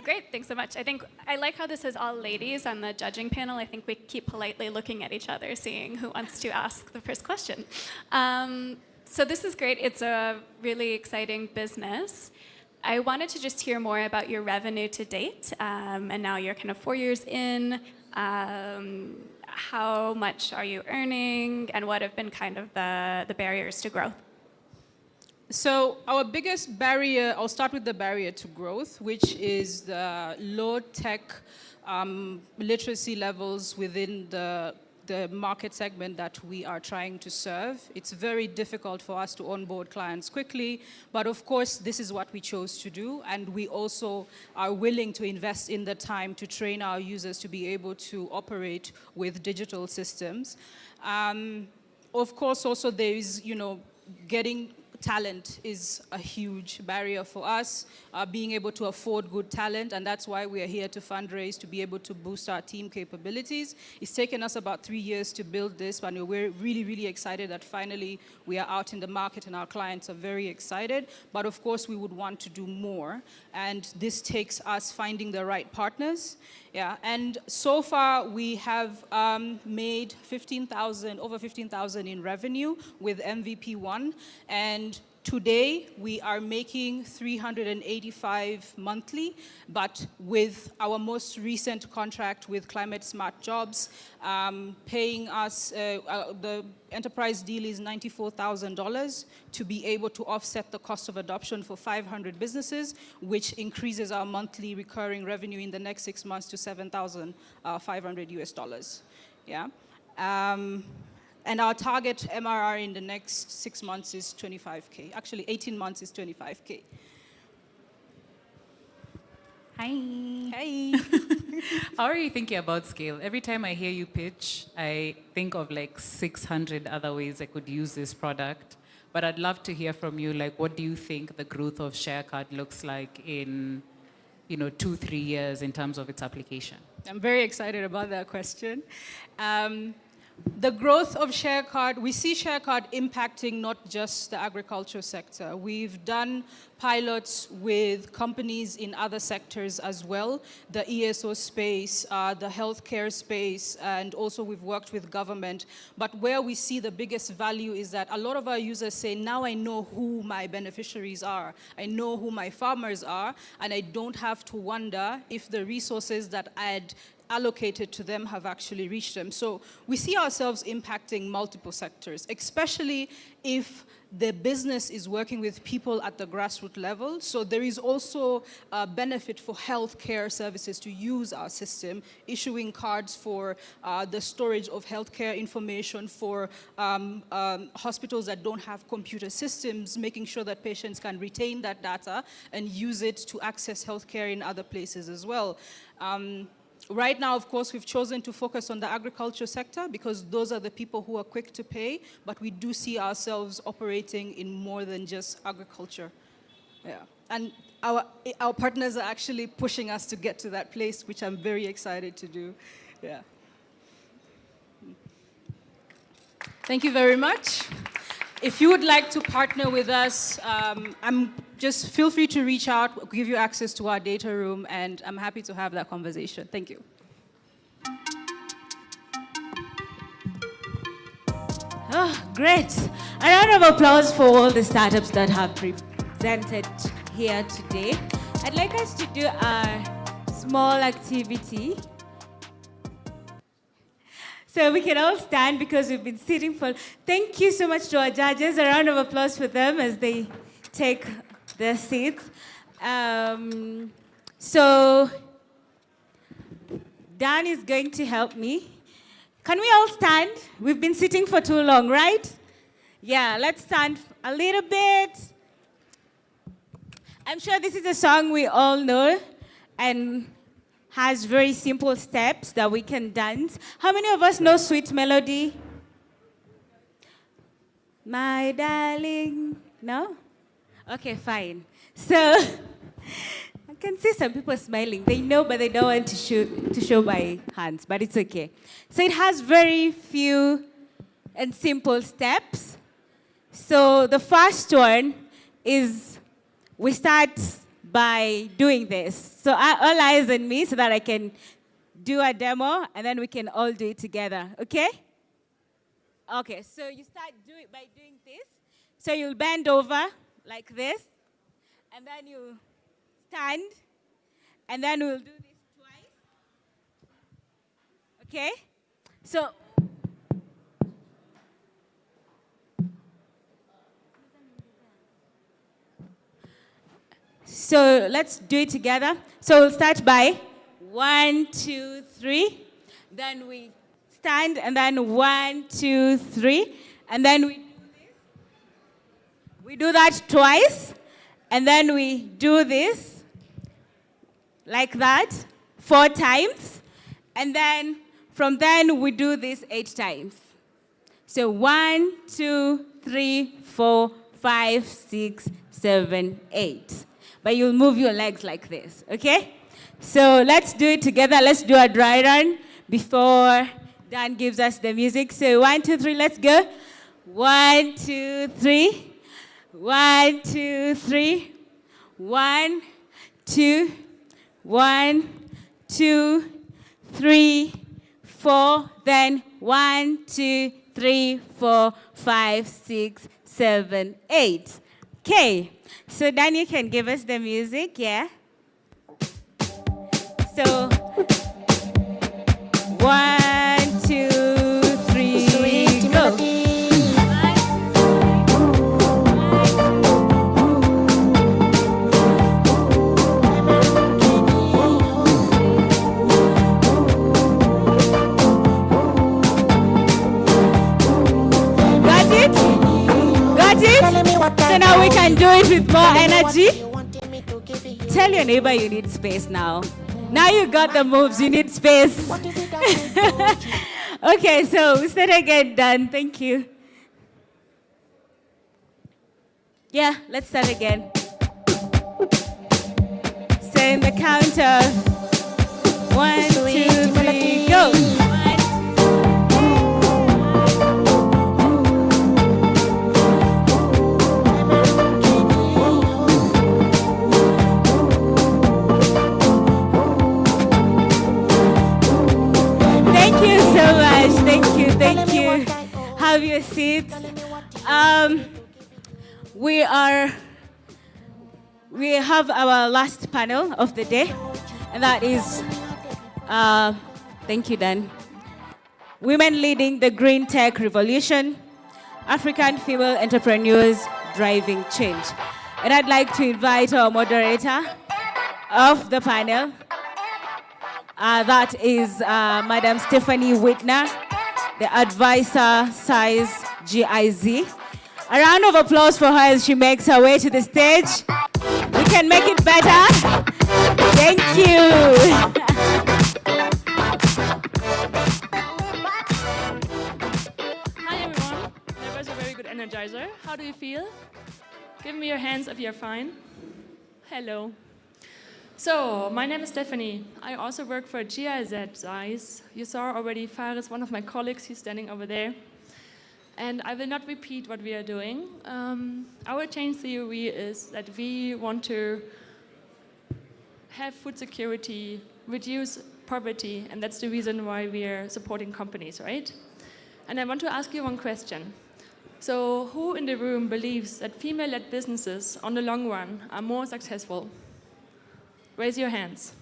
Great, thanks so much. I like how this is all ladies on the judging panel. I think we keep politely looking at each other, seeing who wants to ask the first question. So this is great. It's a really exciting business. I wanted to just hear more about your revenue to date, and now you're kind of 4 years in. How much are you earning, and what have been kind of the barriers to growth? So our biggest barrier, I'll start with the barrier to growth, which is the low tech literacy levels within the market segment that we are trying to serve. It's very difficult for us to onboard clients quickly, but of course, this is what we chose to do, and we also are willing to invest in the time to train our users to be able to operate with digital systems. Of course, also there is, getting talent is a huge barrier for us, being able to afford good talent, and that's why we are here to fundraise, to be able to boost our team capabilities. It's taken us about 3 years to build this, and we're really, really excited that finally we are out in the market and our clients are very excited. But of course, we would want to do more, and this takes us finding the right partners. Yeah, and so far we have made over 15,000 in revenue with MVP1, and today we are making 385 monthly, but with our most recent contract with Climate Smart Jobs, paying us, the enterprise deal is $94,000 to be able to offset the cost of adoption for 500 businesses, which increases our monthly recurring revenue in the next 6 months to $7,500 US. Yeah. And our target MRR in the next 6 months is 25K. Actually, 18 months is 25K. Hi. Hey. How are you thinking about scale? Every time I hear you pitch, I think of like 600 other ways I could use this product. But I'd love to hear from you, like, what do you think the growth of ShareCard looks like in, 2-3 years in terms of its application? I'm very excited about that question. The growth of ShareCard, we see ShareCard impacting not just the agriculture sector. We've done pilots with companies in other sectors as well, the ESO space, the healthcare space, and also we've worked with government. But where we see the biggest value is that a lot of our users say, now I know who my beneficiaries are. I know who my farmers are, and I don't have to wonder if the resources that I'd allocated to them have actually reached them. So we see ourselves impacting multiple sectors, especially if the business is working with people at the grassroots level. So there is also a benefit for healthcare services to use our system, issuing cards for the storage of healthcare information for hospitals that don't have computer systems, making sure that patients can retain that data and use it to access healthcare in other places as well. Right now, of course, we've chosen to focus on the agriculture sector because those are the people who are quick to pay, but we do see ourselves operating in more than just agriculture. Yeah. And our partners are actually pushing us to get to that place, which I'm very excited to do. Yeah. Thank you very much. If you would like to partner with us, just feel free to reach out. We'll give you access to our data room, and I'm happy to have that conversation. Thank you. Oh, great. A round of applause for all the startups that have presented here today. I'd like us to do a small activity. So we can all stand because we've been sitting for... Thank you so much to our judges. A round of applause for them as they take their seats. So Dan is going to help me. Can we all stand? We've been sitting for too long, right? Yeah, let's stand a little bit. I'm sure this is a song we all know and has very simple steps that we can dance. How many of us know Sweet Melody? My darling, no? Okay, fine. So, I can see some people smiling. They know, but they don't want to show by hands, but it's okay. So it has very few and simple steps. So the first one is we start by doing this. So all eyes on me so that I can do a demo, and then we can all do it together, okay? Okay, so you start by doing this. So you'll bend over like this, and then you stand, and then we'll do this twice. Okay? So, let's do it together. So we'll start by 1, 2, 3. Then we stand, and then 1, 2, 3. And then we do this. We do that twice. And then we do this like that 4 times. And then from then we do this 8 times. So 1, 2, 3, 4, 5, 6, 7, 8. But you'll move your legs like this, okay? So let's do it together. Let's do a dry run before Dan gives us the music. So 1, 2, 3, let's go. 1, 2, 3. 1, 2, 3. 1, 2, 1, 2, 3, 4. Then 1, 2, 3, 4, 5, 6, 7, 8. Okay. So Dan, you can give us the music, yeah? So 1, 2, 3, go. Got it? Got it? So now we can do it with more energy. Tell your neighbor you need space now. Now you got the moves, you need space. Okay, so we start again, done. Thank you. Yeah, let's start again. So in the count of 1, 2, 3, go. Thank you. Have your seats. We have our last panel of the day, and that is, thank you, Dan. Women leading the green tech revolution, African female entrepreneurs driving change. And I'd like to invite our moderator of the panel. That is Madam Stephanie Whitner, the advisor size GIZ. A round of applause for her as she makes her way to the stage. We can make it better. Thank you. Hi everyone. That was a very good energizer. How do you feel? Give me your hands if you're fine. Hello. So, my name is Stephanie. I also work for GIZ Size. You saw already Faris, one of my colleagues, he's standing over there. And I will not repeat what we are doing. Our change theory is that we want to have food security, reduce poverty, and that's the reason why we are supporting companies, right? And I want to ask you one question. So, who in the room believes that female-led businesses, on the long run, are more successful? Raise your hands.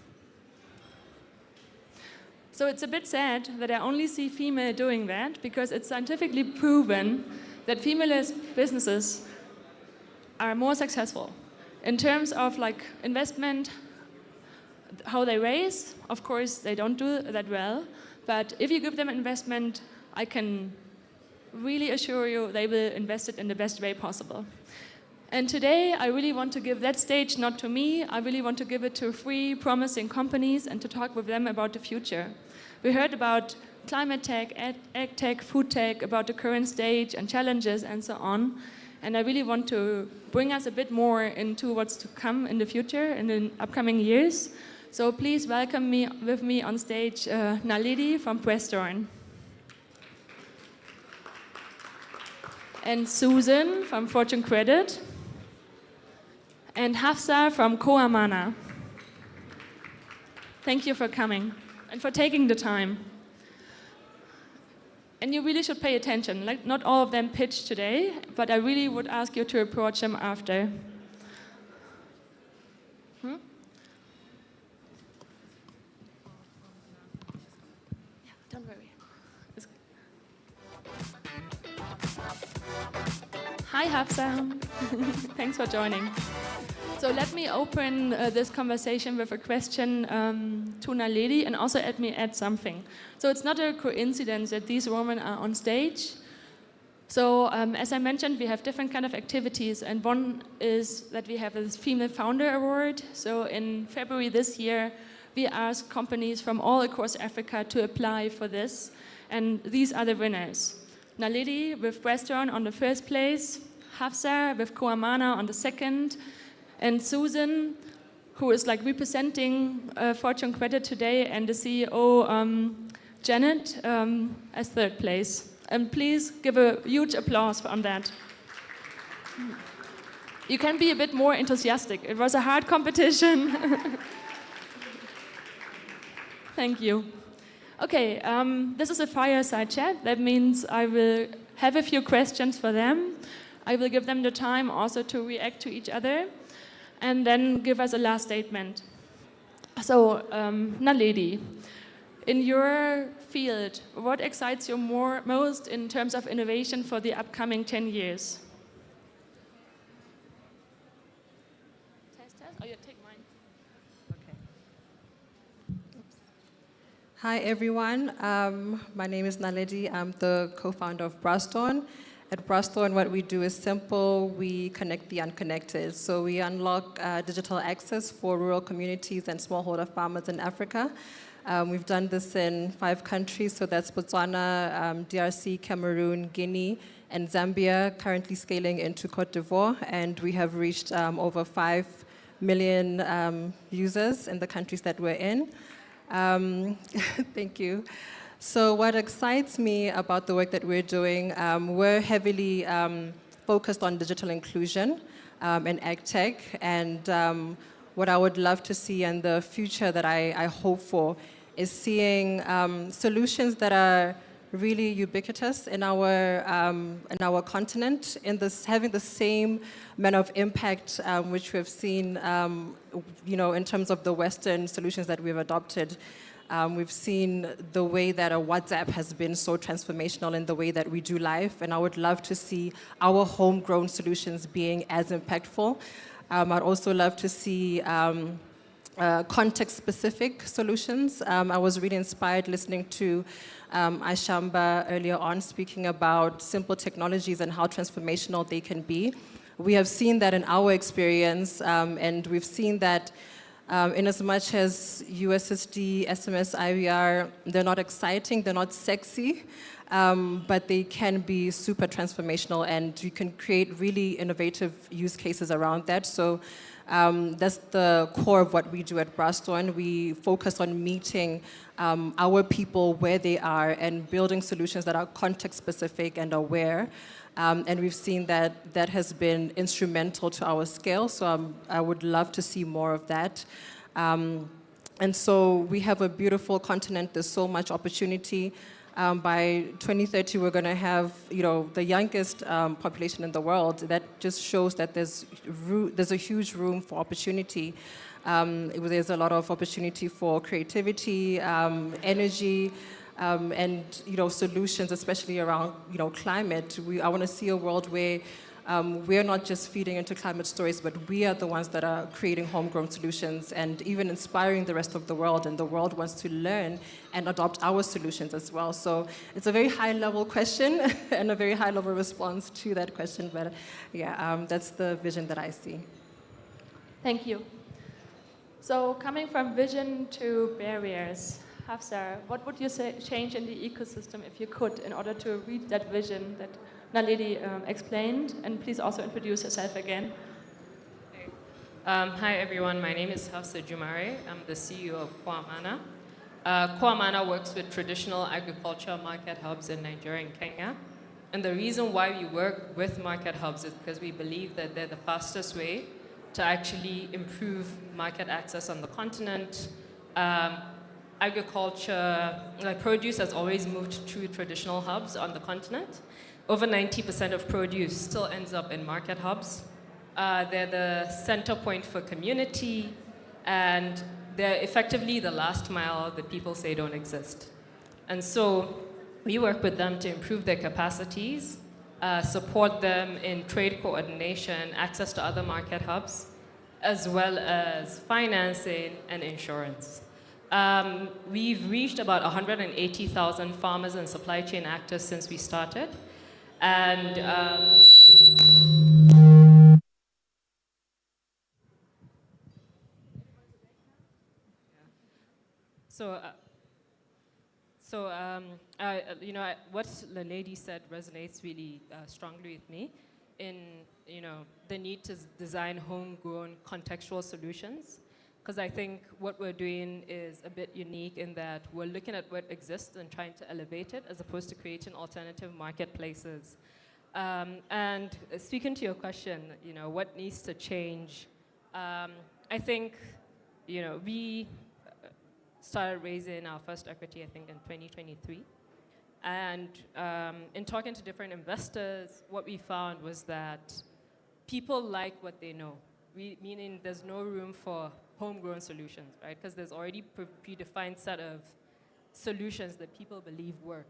So it's a bit sad that I only see female doing that, because it's scientifically proven that female businesses are more successful. In terms of like investment, how they raise, of course they don't do that well, but if you give them investment, I can really assure you they will invest it in the best way possible. And today, I really want to give that stage not to me, I really want to give it to 3 promising companies and to talk with them about the future. We heard about climate tech, ag tech, food tech, about the current stage and challenges and so on. And I really want to bring us a bit more into what's to come in the future, in the upcoming years. So please welcome me with me on stage Naledi from Prestorn. And Susan from Fortune Credit. And Hafsa from Koamana. Thank you for coming and for taking the time. And you really should pay attention. Like, not all of them pitched today, but I really would ask you to approach them after. Hi, Hafsa. Thanks for joining. So let me open this conversation with a question to Naledi, and also let me add something. So it's not a coincidence that these women are on stage. So as I mentioned, we have different kind of activities, and one is that we have this Female Founder Award. So in February this year, we asked companies from all across Africa to apply for this, and these are the winners. Naledi with Restaurant on the first place, Hafsa with Koamana on the second, and Susan, who is like representing Fortune Credit today, and the CEO, Janet, as third place. And please give a huge applause on that. You can be a bit more enthusiastic. It was a hard competition. Thank you. Okay, this is a fireside chat. That means I will have a few questions for them. I will give them the time also to react to each other, and then give us a last statement. So, Naledi, in your field, what excites you most in terms of innovation for the upcoming 10 years? Test. Oh, you take mine. Hi, everyone. My name is Naledi. I'm the co-founder of Brastorn. At Brastorn, what we do is simple. We connect the unconnected. So we unlock digital access for rural communities and smallholder farmers in Africa. We've done this in 5 countries. So that's Botswana, DRC, Cameroon, Guinea, and Zambia, currently scaling into Cote d'Ivoire. And we have reached over 5 million users in the countries that we're in. Thank you. So what excites me about the work that we're doing, we're heavily focused on digital inclusion and ag tech. And what I would love to see and the future that I hope for is seeing solutions that are really ubiquitous in our continent, having the same amount of impact which we've seen, in terms of the Western solutions that we've adopted. We've seen the way that a WhatsApp has been so transformational in the way that we do life, and I would love to see our homegrown solutions being as impactful. I'd also love to see context-specific solutions. I was really inspired listening to Aishamba earlier on speaking about simple technologies and how transformational they can be. We have seen that in our experience, and we've seen that in as much as USSD, SMS, IVR, they're not exciting, they're not sexy, but they can be super transformational, and you can create really innovative use cases around that. So that's the core of what we do at Brastorn. We focus on meeting our people where they are and building solutions that are context-specific and aware. And we've seen that that has been instrumental to our scale, so I would love to see more of that. And so we have a beautiful continent. There's so much opportunity. By 2030, we're going to have, the youngest population in the world. That just shows that there's a huge room for opportunity. There's a lot of opportunity for creativity, energy, and solutions, especially around climate. I want to see a world where we're not just feeding into climate stories, but we are the ones that are creating homegrown solutions and even inspiring the rest of the world, and the world wants to learn and adopt our solutions as well. So it's a very high-level question and a very high-level response to that question, but yeah, that's the vision that I see. Thank you. So coming from vision to barriers, Hafsa, what would you say change in the ecosystem if you could in order to reach that vision that Naledi explained? And please also introduce yourself again. Hi everyone, my name is Hafsa Jumare. I'm the CEO of Koamana. Koamana works with traditional agriculture market hubs in Nigeria and Kenya. And the reason why we work with market hubs is because we believe that they're the fastest way to actually improve market access on the continent. Agriculture, produce has always moved through traditional hubs on the continent. Over 90% of produce still ends up in market hubs. They're the center point for community, and they're effectively the last mile that people say don't exist. And so we work with them to improve their capacities, support them in trade coordination, access to other market hubs, as well as financing and insurance. We've reached about 180,000 farmers and supply chain actors since we started. And what the lady said resonates really strongly with me in, the need to design homegrown contextual solutions. Because I think what we're doing is a bit unique in that we're looking at what exists and trying to elevate it as opposed to creating alternative marketplaces. And speaking to your question, what needs to change? I think, we started raising our first equity, I think, in 2023. And in talking to different investors, what we found was that people like what they know, meaning there's no room for homegrown solutions, right? Because there's already predefined set of solutions that people believe work.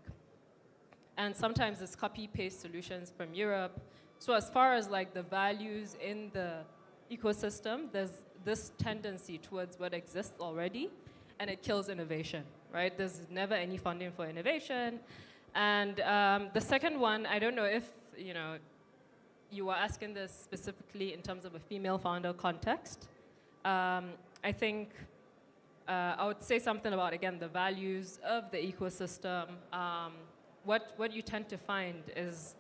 And sometimes it's copy-paste solutions from Europe. So as far as like the values in the ecosystem, there's this tendency towards what exists already, and it kills innovation, right? There's never any funding for innovation. And the second one, I don't know if, you were asking this specifically in terms of a female founder context. I think I would say something about, again, the values of the ecosystem. What you tend to find is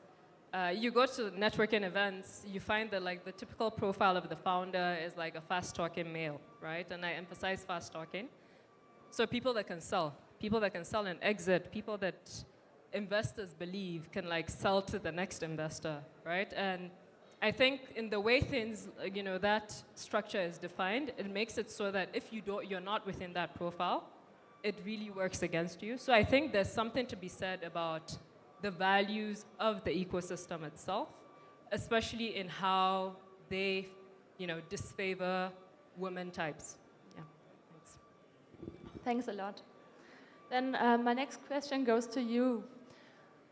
you go to networking events, you find that like the typical profile of the founder is like a fast-talking male, right? And I emphasize fast-talking. So people that can sell and exit, people that investors believe can like sell to the next investor, right? And I think in the way things, that structure is defined, it makes it so that if you're not within that profile, it really works against you. So I think there's something to be said about the values of the ecosystem itself, especially in how they, disfavor women types. Yeah, thanks. Thanks a lot. Then my next question goes to you.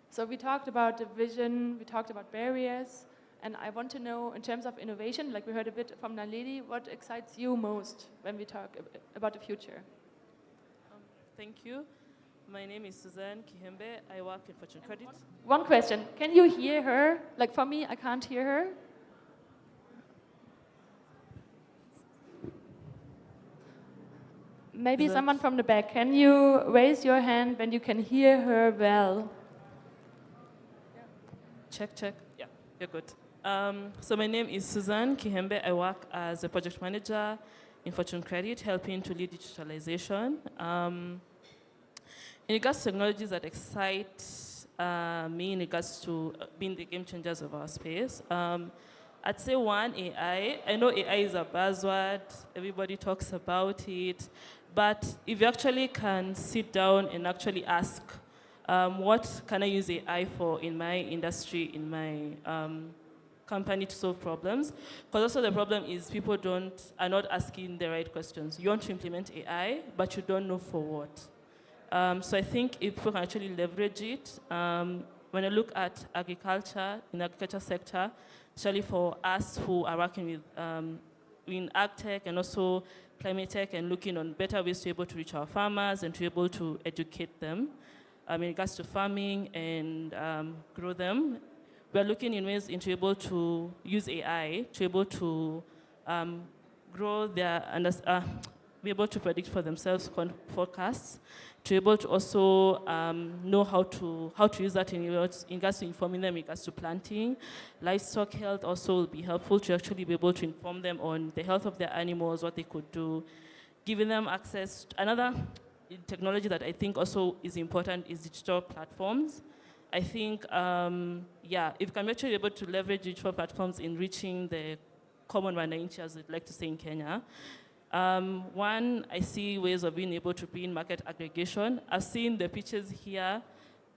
So we talked about the vision, we talked about barriers, and I want to know, in terms of innovation, like we heard a bit from Naledi, what excites you most when we talk about the future? Thank you. My name is Suzanne Kihembe. I work in Fortune Credit. One question, can you hear her? Like for me, I can't hear her. Maybe someone from the back, can you raise your hand when you can hear her well? Check, check. Yeah, you're good. So my name is Suzanne Kihembe. I work as a project manager in Fortune Credit, helping to lead digitalization. In regards to technologies that excite me in regards to being the game changers of our space, I'd say one, AI. I know AI is a buzzword. Everybody talks about it. But if you actually can sit down and actually ask, what can I use AI for in my industry, in my company to solve problems? Because also the problem is people are not asking the right questions. You want to implement AI, but you don't know for what. So I think if people can actually leverage it, when I look at agriculture, in the agriculture sector, especially for us who are working with in ag tech and also climate tech and looking on better ways to be able to reach our farmers and to be able to educate them in regards to farming and grow them. We're looking in ways into able to use AI to be able to grow their, be able to predict for themselves forecasts, to be able to also know how to use that in regards to informing them in regards to planting. Livestock health also will be helpful to actually be able to inform them on the health of their animals, what they could do, giving them access. Another technology that I think also is important is digital platforms. I think, if you can actually be able to leverage digital platforms in reaching the common wananchi, as we'd like to say in Kenya. One, I see ways of being able to bring market aggregation. I've seen the pitches here.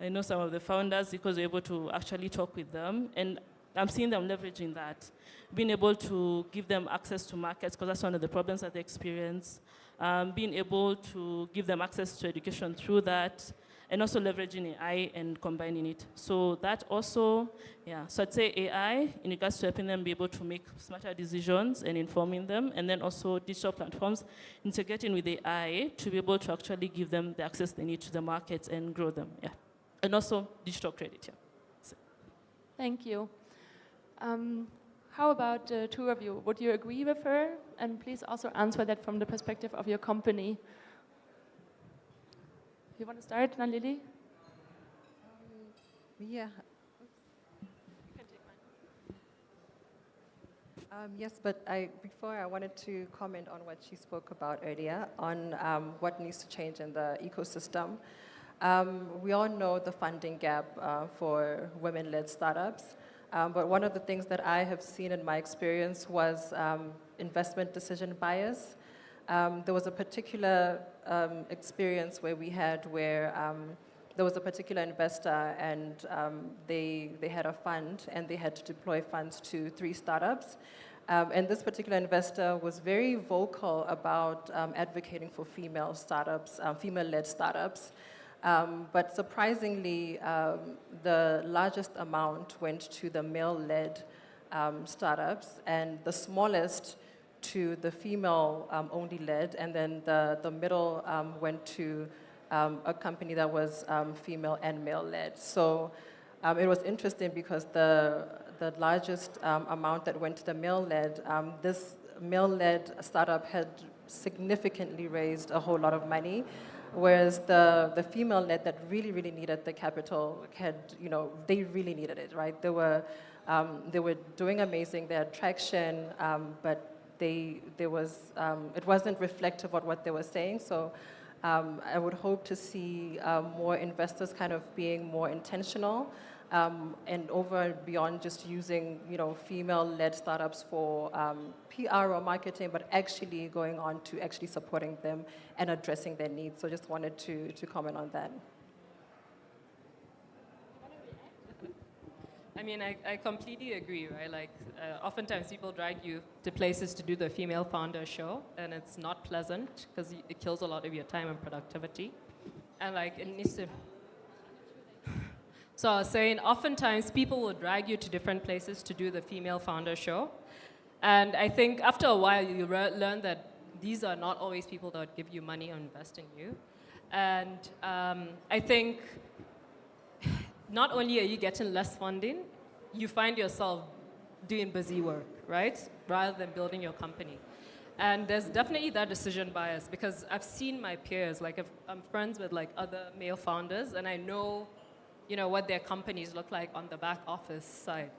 I know some of the founders because we're able to actually talk with them. And I'm seeing them leveraging that, being able to give them access to markets, because that's one of the problems that they experience. Being able to give them access to education through that. and also leveraging AI and combining it. So that also, yeah, so I'd say AI in regards to helping them be able to make smarter decisions and informing them, and then also digital platforms integrating with AI to be able to actually give them the access they need to the markets and grow them, yeah. And also digital credit, yeah. So. Thank you. How about the two of you? Would you agree with her? And please also answer that from the perspective of your company. You want to start, Nalili? Yeah. Yes, but before I wanted to comment on what she spoke about earlier on what needs to change in the ecosystem. We all know the funding gap for women-led startups, but one of the things that I have seen in my experience was investment decision bias. There was a particular experience where there was a particular investor and they had a fund and they had to deploy funds to 3 startups. And this particular investor was very vocal about advocating for female startups, female-led startups. But surprisingly, the largest amount went to the male-led startups and the smallest to the female-only led, and then the middle went to a company that was female and male-led. So it was interesting because the largest amount that went to the male-led, this male-led startup had significantly raised a whole lot of money, whereas the female-led that really, really needed the capital had, they really needed it, right? They were doing amazing, they had traction, but it wasn't reflective of what they were saying. So I would hope to see more investors kind of being more intentional and over and beyond just using, female-led startups for PR or marketing, but actually going on to actually supporting them and addressing their needs. So just wanted to comment on that. I mean, I completely agree, right? Like, oftentimes people drag you to places to do the female founder show, and it's not pleasant because it kills a lot of your time and productivity. And like, it needs to... So I was saying, oftentimes people will drag you to different places to do the female founder show. And I think after a while, you learn that these are not always people that would give you money or invest in you. And I think not only are you getting less funding, you find yourself doing busy work, right? Rather than building your company. And there's definitely that decision bias because I've seen my peers, like I'm friends with like other male founders and I know, what their companies look like on the back office side,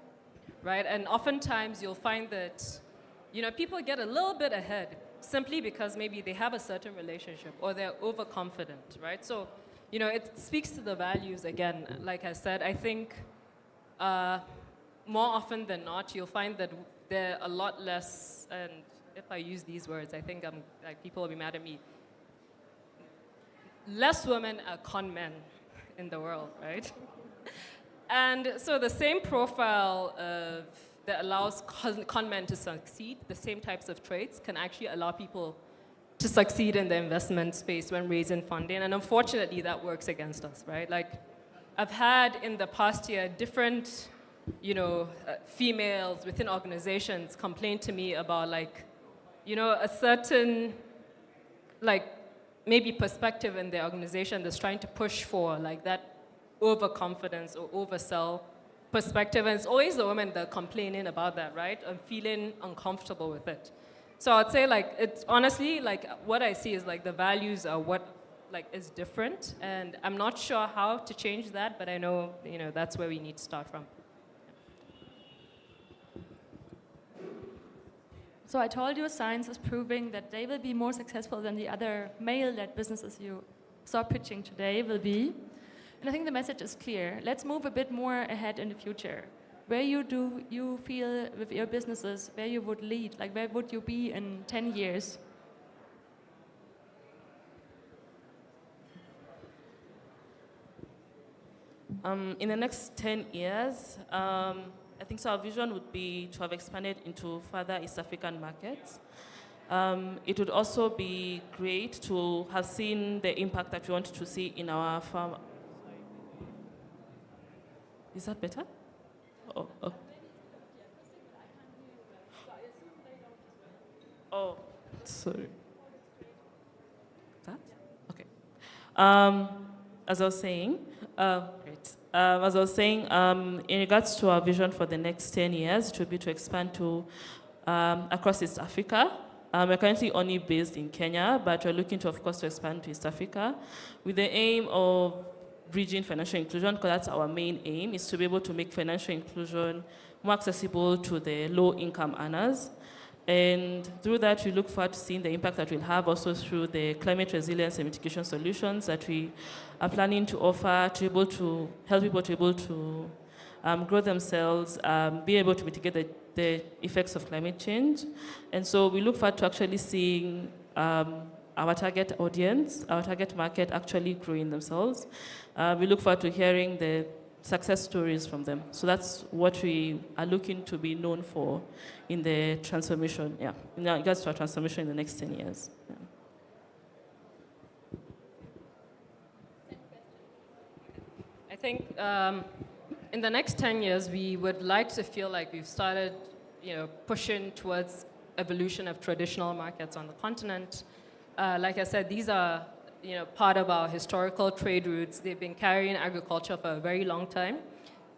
right? And oftentimes you'll find that, people get a little bit ahead simply because maybe they have a certain relationship or they're overconfident, right? So, it speaks to the values again. Like I said, I think more often than not, you'll find that they're a lot less, and if I use these words, I think people will be mad at me. Less women are con men in the world, right? And so the same profile that allows con men to succeed, the same types of traits can actually allow people to succeed in the investment space when raising funding. And unfortunately, that works against us, right? Like, I've had in the past year different, females within organizations complain to me about a certain, maybe perspective in the organization that's trying to push for that overconfidence or oversell perspective. And it's always the women that are complaining about that, right? And feeling uncomfortable with it. So I'd say it's honestly what I see is the values are what is different, and I'm not sure how to change that, but I know that's where we need to start from. So I told you science is proving that they will be more successful than the other male-led businesses you saw pitching today will be. And I think the message is clear. Let's move a bit more ahead in the future. Where do you feel with your businesses, where you would lead? Where would you be in 10 years? In the next 10 years, I think so our vision would be to have expanded into further East African markets. It would also be great to have seen the impact that we want to see in our Is that better? Oh, oh. Oh, sorry. That? Okay. As I was saying, great. As I was saying, in regards to our vision for the next 10 years, it would be to expand to across East Africa. We're currently only based in Kenya, but we're looking to, of course, to expand to East Africa with the aim of bridging financial inclusion, because that's our main aim, is to be able to make financial inclusion more accessible to the low-income earners. And through that, we look forward to seeing the impact that we'll have also through the climate resilience and mitigation solutions that we are planning to offer to be able to help people to be able to grow themselves, be able to mitigate the effects of climate change. And so we look forward to actually seeing our target audience, our target market actually growing themselves. We look forward to hearing the success stories from them. So that's what we are looking to be known for in the transformation, in regards to our transformation in the next 10 years. Yeah. I think in the next 10 years, we would like to feel like we've started, pushing towards evolution of traditional markets on the continent. Like I said, these are, part of our historical trade routes. They've been carrying agriculture for a very long time.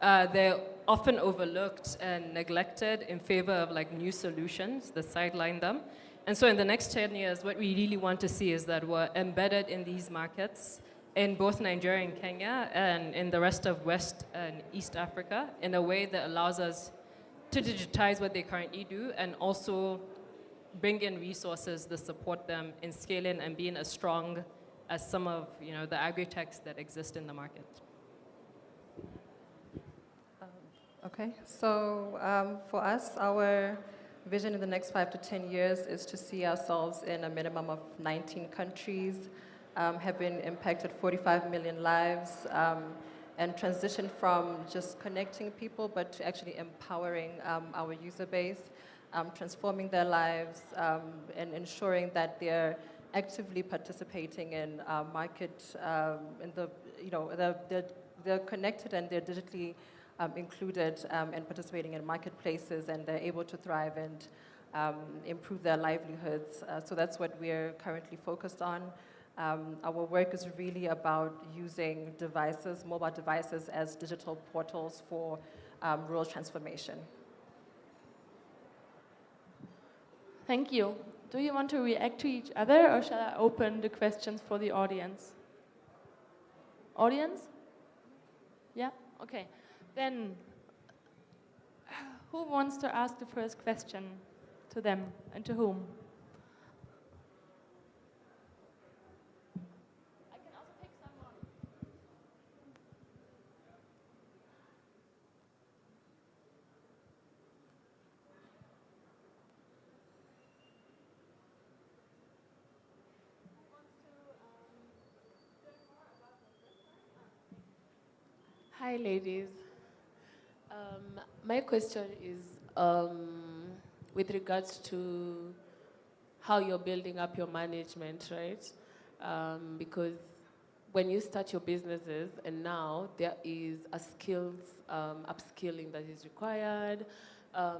They're often overlooked and neglected in favor of new solutions that sideline them. And so in the next 10 years, what we really want to see is that we're embedded in these markets in both Nigeria and Kenya and in the rest of West and East Africa in a way that allows us to digitize what they currently do and also bring in resources that support them in scaling and being as strong as some of the agri-techs that exist in the market. Okay, so for us, our vision in the next 5 to 10 years is to see ourselves in a minimum of 19 countries, having impacted 45 million lives, and transition from just connecting people, but to actually empowering our user base, transforming their lives, and ensuring that they're actively participating in market, they're connected and they're digitally included and participating in marketplaces, and they're able to thrive and improve their livelihoods. So that's what we're currently focused on. Our work is really about using devices, mobile devices, as digital portals for rural transformation. Thank you. Do you want to react to each other, or shall I open the questions for the audience? Audience? Yeah? Okay. Then, who wants to ask the first question to them, and to whom? I can also pick someone. Hi, ladies. My question is with regards to how you're building up your management, right? Because when you start your businesses and now there is a skills upskilling that is required,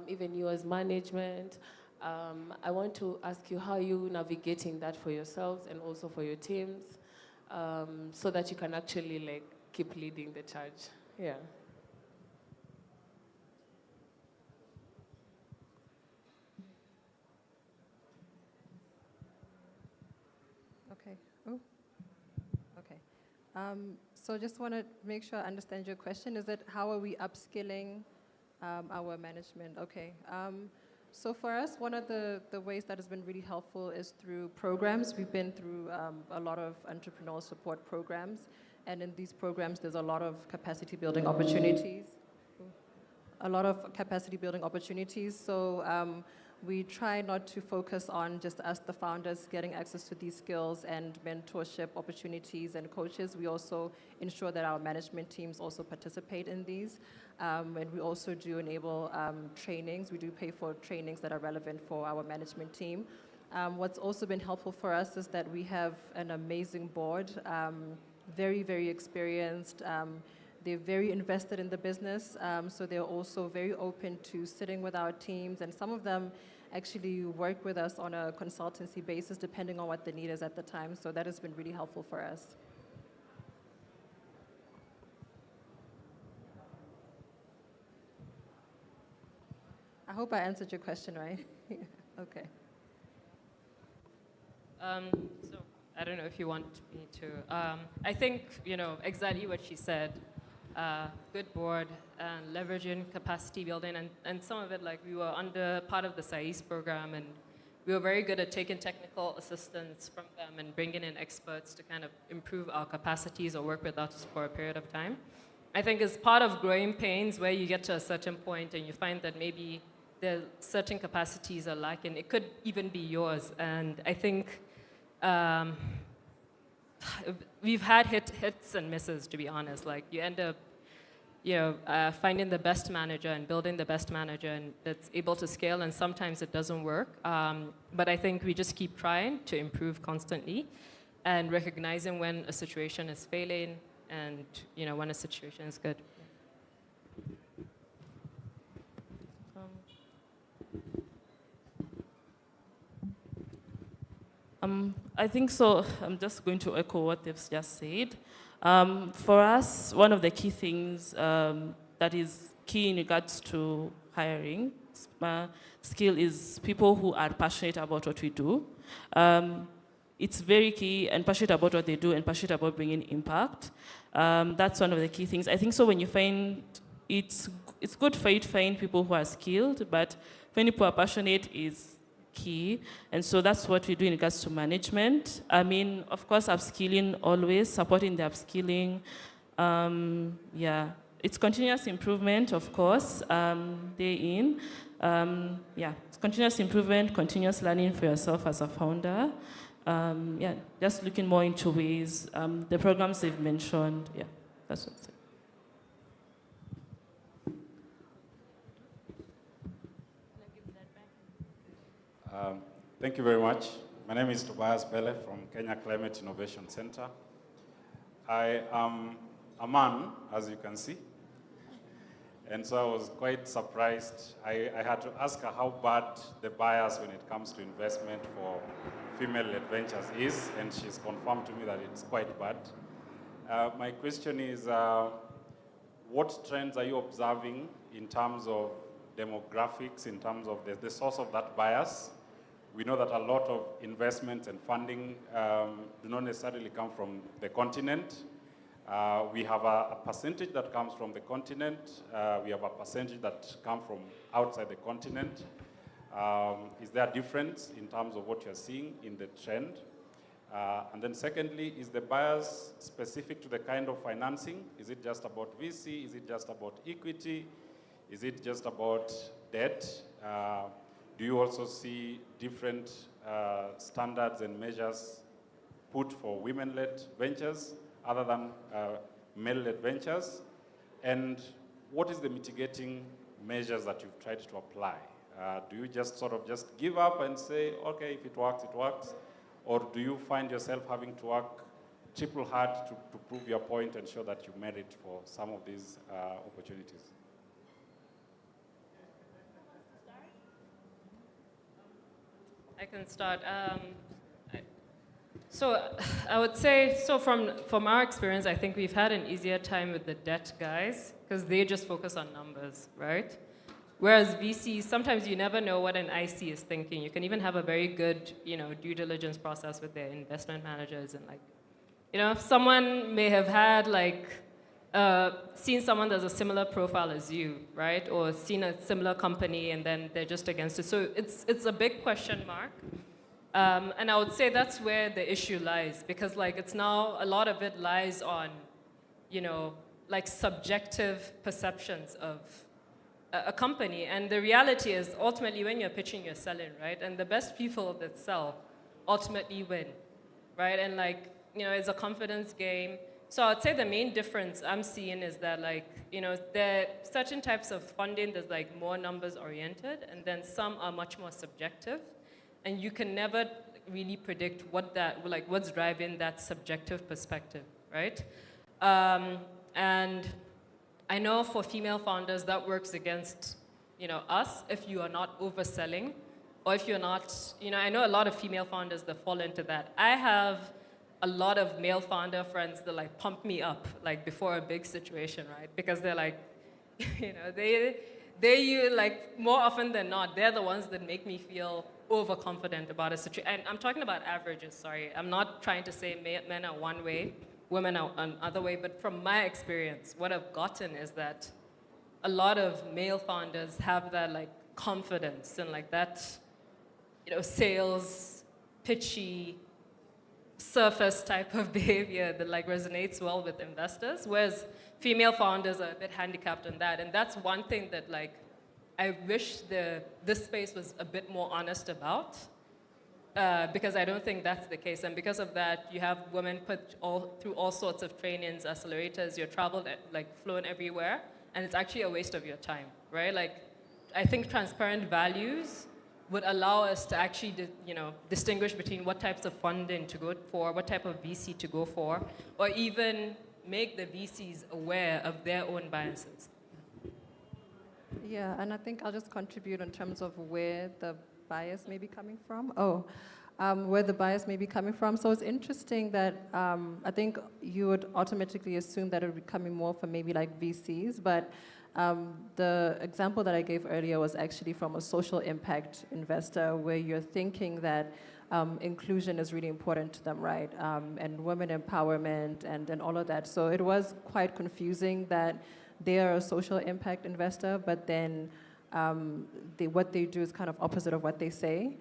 even you as management. I want to ask you how you navigating that for yourselves and also for your teams, so that you can actually keep leading the charge. Yeah. Okay. Oh. Okay. So just want to make sure I understand your question. Is it how are we upskilling our management? Okay. So for us, one of the ways that has been really helpful is through programs. We've been through a lot of entrepreneurial support programs. And in these programs, there's a lot of capacity building opportunities. So we try not to focus on just us, the founders, getting access to these skills and mentorship opportunities and coaches. We also ensure that our management teams also participate in these. And we also do enable trainings. We do pay for trainings that are relevant for our management team. What's also been helpful for us is that we have an amazing board, very, very experienced, They're very invested in the business, so they're also very open to sitting with our teams, and some of them actually work with us on a consultancy basis depending on what the need is at the time, so that has been really helpful for us. I hope I answered your question, right? Okay. So I don't know if you want me to. I think, exactly what she said. Good board and leveraging capacity building, and some of it, like we were under part of the SAIS program, and we were very good at taking technical assistance from them and bringing in experts to kind of improve our capacities or work with us for a period of time. I think it's part of growing pains where you get to a certain point and you find that maybe the certain capacities are lacking. It could even be yours, and I think we've had hits and misses, to be honest. Like you end up finding the best manager and building the best manager and that's able to scale, and sometimes it doesn't work. But I think we just keep trying to improve constantly and recognizing when a situation is failing and when a situation is good. I think so. I'm just going to echo what they've just said. For us, one of the key things that is key in regards to hiring skill is people who are passionate about what we do. It's very key, and passionate about what they do and passionate about bringing impact. That's one of the key things. I think so when you find, it's good for you to find people who are skilled, but finding people who are passionate is key, and so that's what we do in regards to management. I mean, of course, upskilling always, supporting the upskilling. Yeah, it's continuous improvement, of course, day in. Yeah, it's continuous improvement, continuous learning for yourself as a founder. Yeah, just looking more into ways, the programs they've mentioned, yeah, that's what it's. Thank you very much. My name is Tobias Bele from Kenya Climate Innovation Center. I am a man, as you can see, and so I was quite surprised. I had to ask her how bad the bias when it comes to investment for female-led ventures is, and she's confirmed to me that it's quite bad. My question is, what trends are you observing in terms of demographics, in terms of the source of that bias? We know that a lot of investments and funding do not necessarily come from the continent. We have a percentage that comes from the continent. We have a percentage that come from outside the continent. Is there a difference in terms of what you're seeing in the trend? And then secondly, is the bias specific to the kind of financing? Is it just about VC? Is it just about equity? Is it just about debt? Do you also see different standards and measures put for women-led ventures other than male-led ventures? And what is the mitigating measures that you've tried to apply? Do you just sort of just give up and say, okay, if it works, it works? Or do you find yourself having to work triple hard to prove your point and show that you merit for some of these opportunities? I can start. So I would say, so from our experience, I think we've had an easier time with the debt guys because they just focus on numbers, right? Whereas VCs, sometimes you never know what an IC is thinking. You can even have a very good, due diligence process with their investment managers and someone may have had seen someone that's a similar profile as you, right? Or seen a similar company and then they're just against it. So it's a big question mark. And I would say that's where the issue lies because it's now, a lot of it lies on, subjective perceptions of a company. And the reality is ultimately when you're pitching, you're selling, right? And the best people that sell ultimately win, right? And it's a confidence game. So I'd say the main difference I'm seeing is that there are certain types of funding that's more numbers oriented, and then some are much more subjective, and you can never really predict what's driving that subjective perspective, right? And I know for female founders that works against, us if you are not overselling, or if you're not, I know a lot of female founders that fall into that. I have a lot of male founder friends that like pump me up like before a big situation, right? Because they're like, you like more often than not, they're the ones that make me feel overconfident about a situation. And I'm talking about averages, sorry. I'm not trying to say men are one way, women are another way, but from my experience, what I've gotten is that a lot of male founders have that like confidence and like that, sales, pitchy, surface type of behavior that like resonates well with investors, whereas female founders are a bit handicapped in that. And that's one thing that like I wish this space was a bit more honest about, because I don't think that's the case. And because of that, you have women put through all sorts of trainings, accelerators, you're traveled, like flown everywhere, and it's actually a waste of your time, right? Like, I think transparent values would allow us to actually, distinguish between what types of funding to go for, what type of VC to go for, or even make the VCs aware of their own biases. Yeah, and I think I'll just contribute in terms of where the bias may be coming from. Where the bias may be coming from. So it's interesting that I think you would automatically assume that it would be coming more from maybe like VCs, but the example that I gave earlier was actually from a social impact investor where you're thinking that inclusion is really important to them, right? And women empowerment and all of that. So it was quite confusing that they are a social impact investor, but then what they do is kind of opposite of what they say.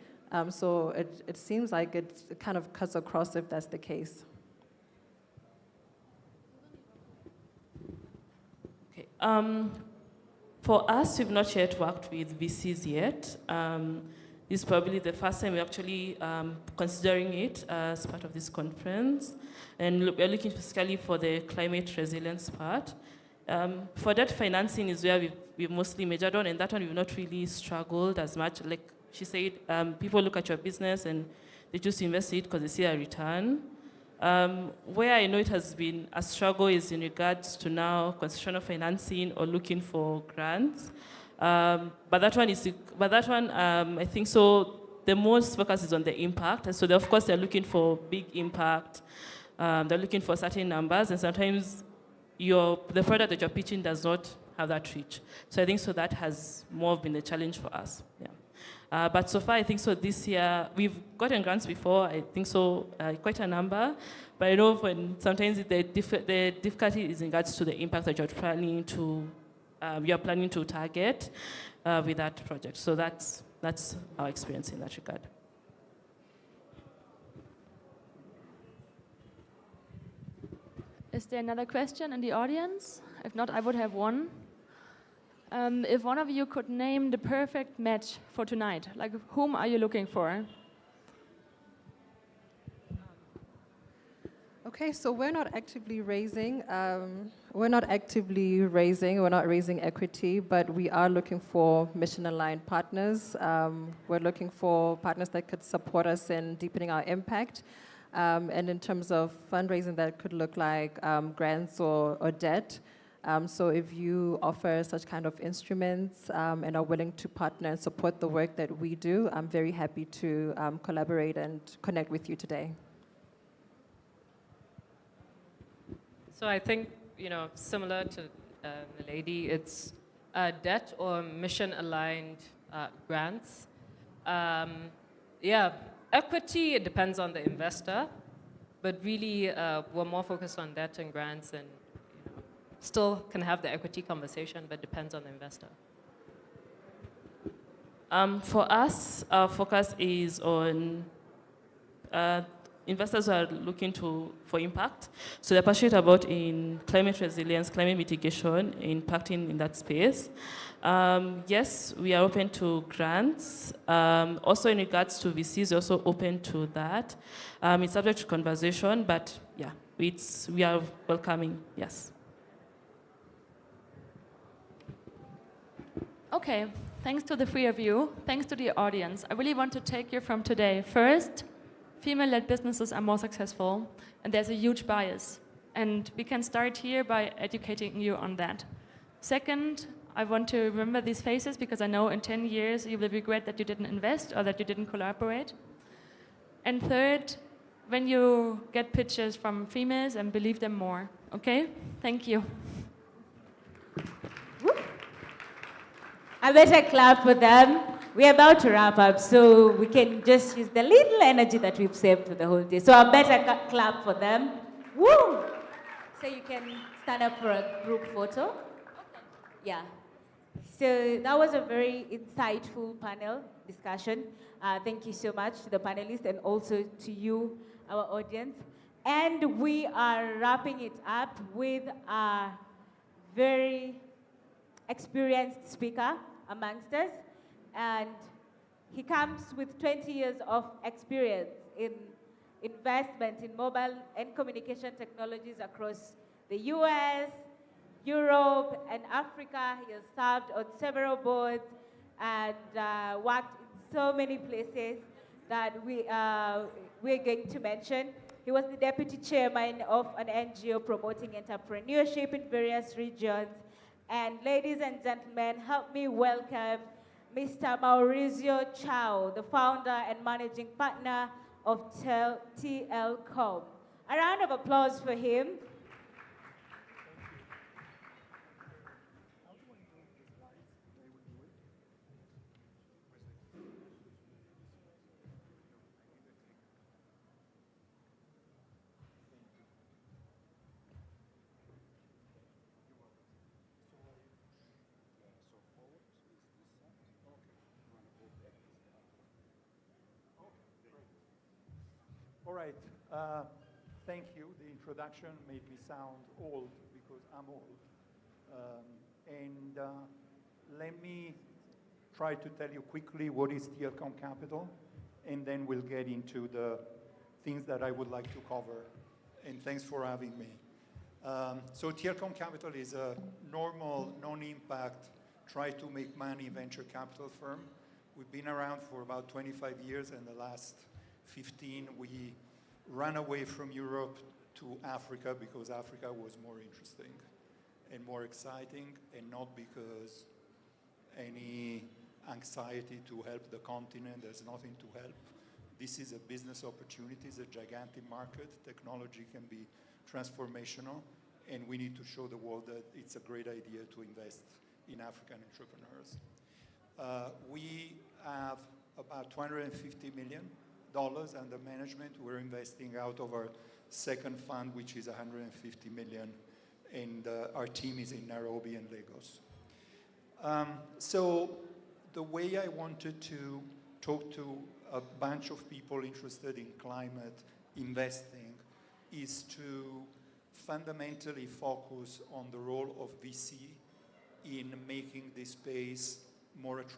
So it seems like it kind of cuts across if that's the case. Okay. For us, we've not yet worked with VCs yet. This is probably the first time we're actually considering it as part of this conference. And we're looking specifically for the climate resilience part. For that, financing is where we've mostly majored on, and that one we've not really struggled as much. Like she said, people look at your business and they choose to invest in it because they see a return. Where I know it has been a struggle is in regards to now concessional financing or looking for grants. But that one, I think so. The most focus is on the impact, and so of course they're looking for big impact. They're looking for certain numbers, and sometimes the product that you're pitching does not have that reach. So I think so that has more been a challenge for us. Yeah. But so far, I think so this year, we've gotten grants before, I think so, quite a number. But I know sometimes the difficulty is in regards to the impact that you're planning to target with that project. So that's our experience in that regard. Is there another question in the audience? If not, I would have one. If one of you could name the perfect match for tonight, like whom are you looking for? Okay, so we're not actively raising. We're not raising equity, but we are looking for mission-aligned partners. We're looking for partners that could support us in deepening our impact. And in terms of fundraising, that could look like grants or debt. So if you offer such kind of instruments and are willing to partner and support the work that we do, I'm very happy to collaborate and connect with you today. So I think, similar to the lady, it's debt or mission-aligned grants. Equity, it depends on the investor, but really we're more focused on debt and grants, and still can have the equity conversation, but depends on the investor. For us, our focus is on investors who are looking for impact. So they're passionate about in climate resilience, climate mitigation, impacting in that space. Yes, we are open to grants. Also in regards to VCs, we're also open to that. It's subject to conversation, but yeah, we are welcoming, yes. Okay, thanks to the three of you. Thanks to the audience. I really want to take you from today. First, female-led businesses are more successful, and there's a huge bias. And we can start here by educating you on that. Second, I want to remember these faces because I know in 10 years you will regret that you didn't invest or that you didn't collaborate. And third, when you get pitches from females, and believe them more, okay? Thank you. I better clap for them. We're about to wrap up, so we can just use the little energy that we've saved for the whole day. So I better clap for them. Woo! So you can stand up for a group photo. Yeah. So that was a very insightful panel discussion. Thank you so much to the panelists and also to you, our audience. And we are wrapping it up with a very experienced speaker amongst us. And he comes with 20 years of experience in investment in mobile and communication technologies across the US, Europe, and Africa. He has served on several boards and worked in so many places that we're going to mention. He was the deputy chairman of an NGO promoting entrepreneurship in various regions. And ladies and gentlemen, help me welcome Mr. Maurizio Chao, the founder and managing partner of TLCom. A round of applause for him. All right, thank you. The introduction made me sound old because I'm old. Let me try to tell you quickly what is TLCom Capital, and then we'll get into the things that I would like to cover. And thanks for having me. So TLCom Capital is a normal, non-impact, try to make money venture capital firm. We've been around for about 25 years, and the last 15, we ran away from Europe to Africa because Africa was more interesting and more exciting, and not because any anxiety to help the continent. There's nothing to help. This is a business opportunity. It's a gigantic market. Technology can be transformational, and we need to show the world that it's a great idea to invest in African entrepreneurs. We have about $250 million under management. We're investing out of our second fund, which is $150 million, and our team is in Nairobi and Lagos. So the way I wanted to talk to a bunch of people interested in climate investing is to fundamentally focus on the role of VC in making this space more attractive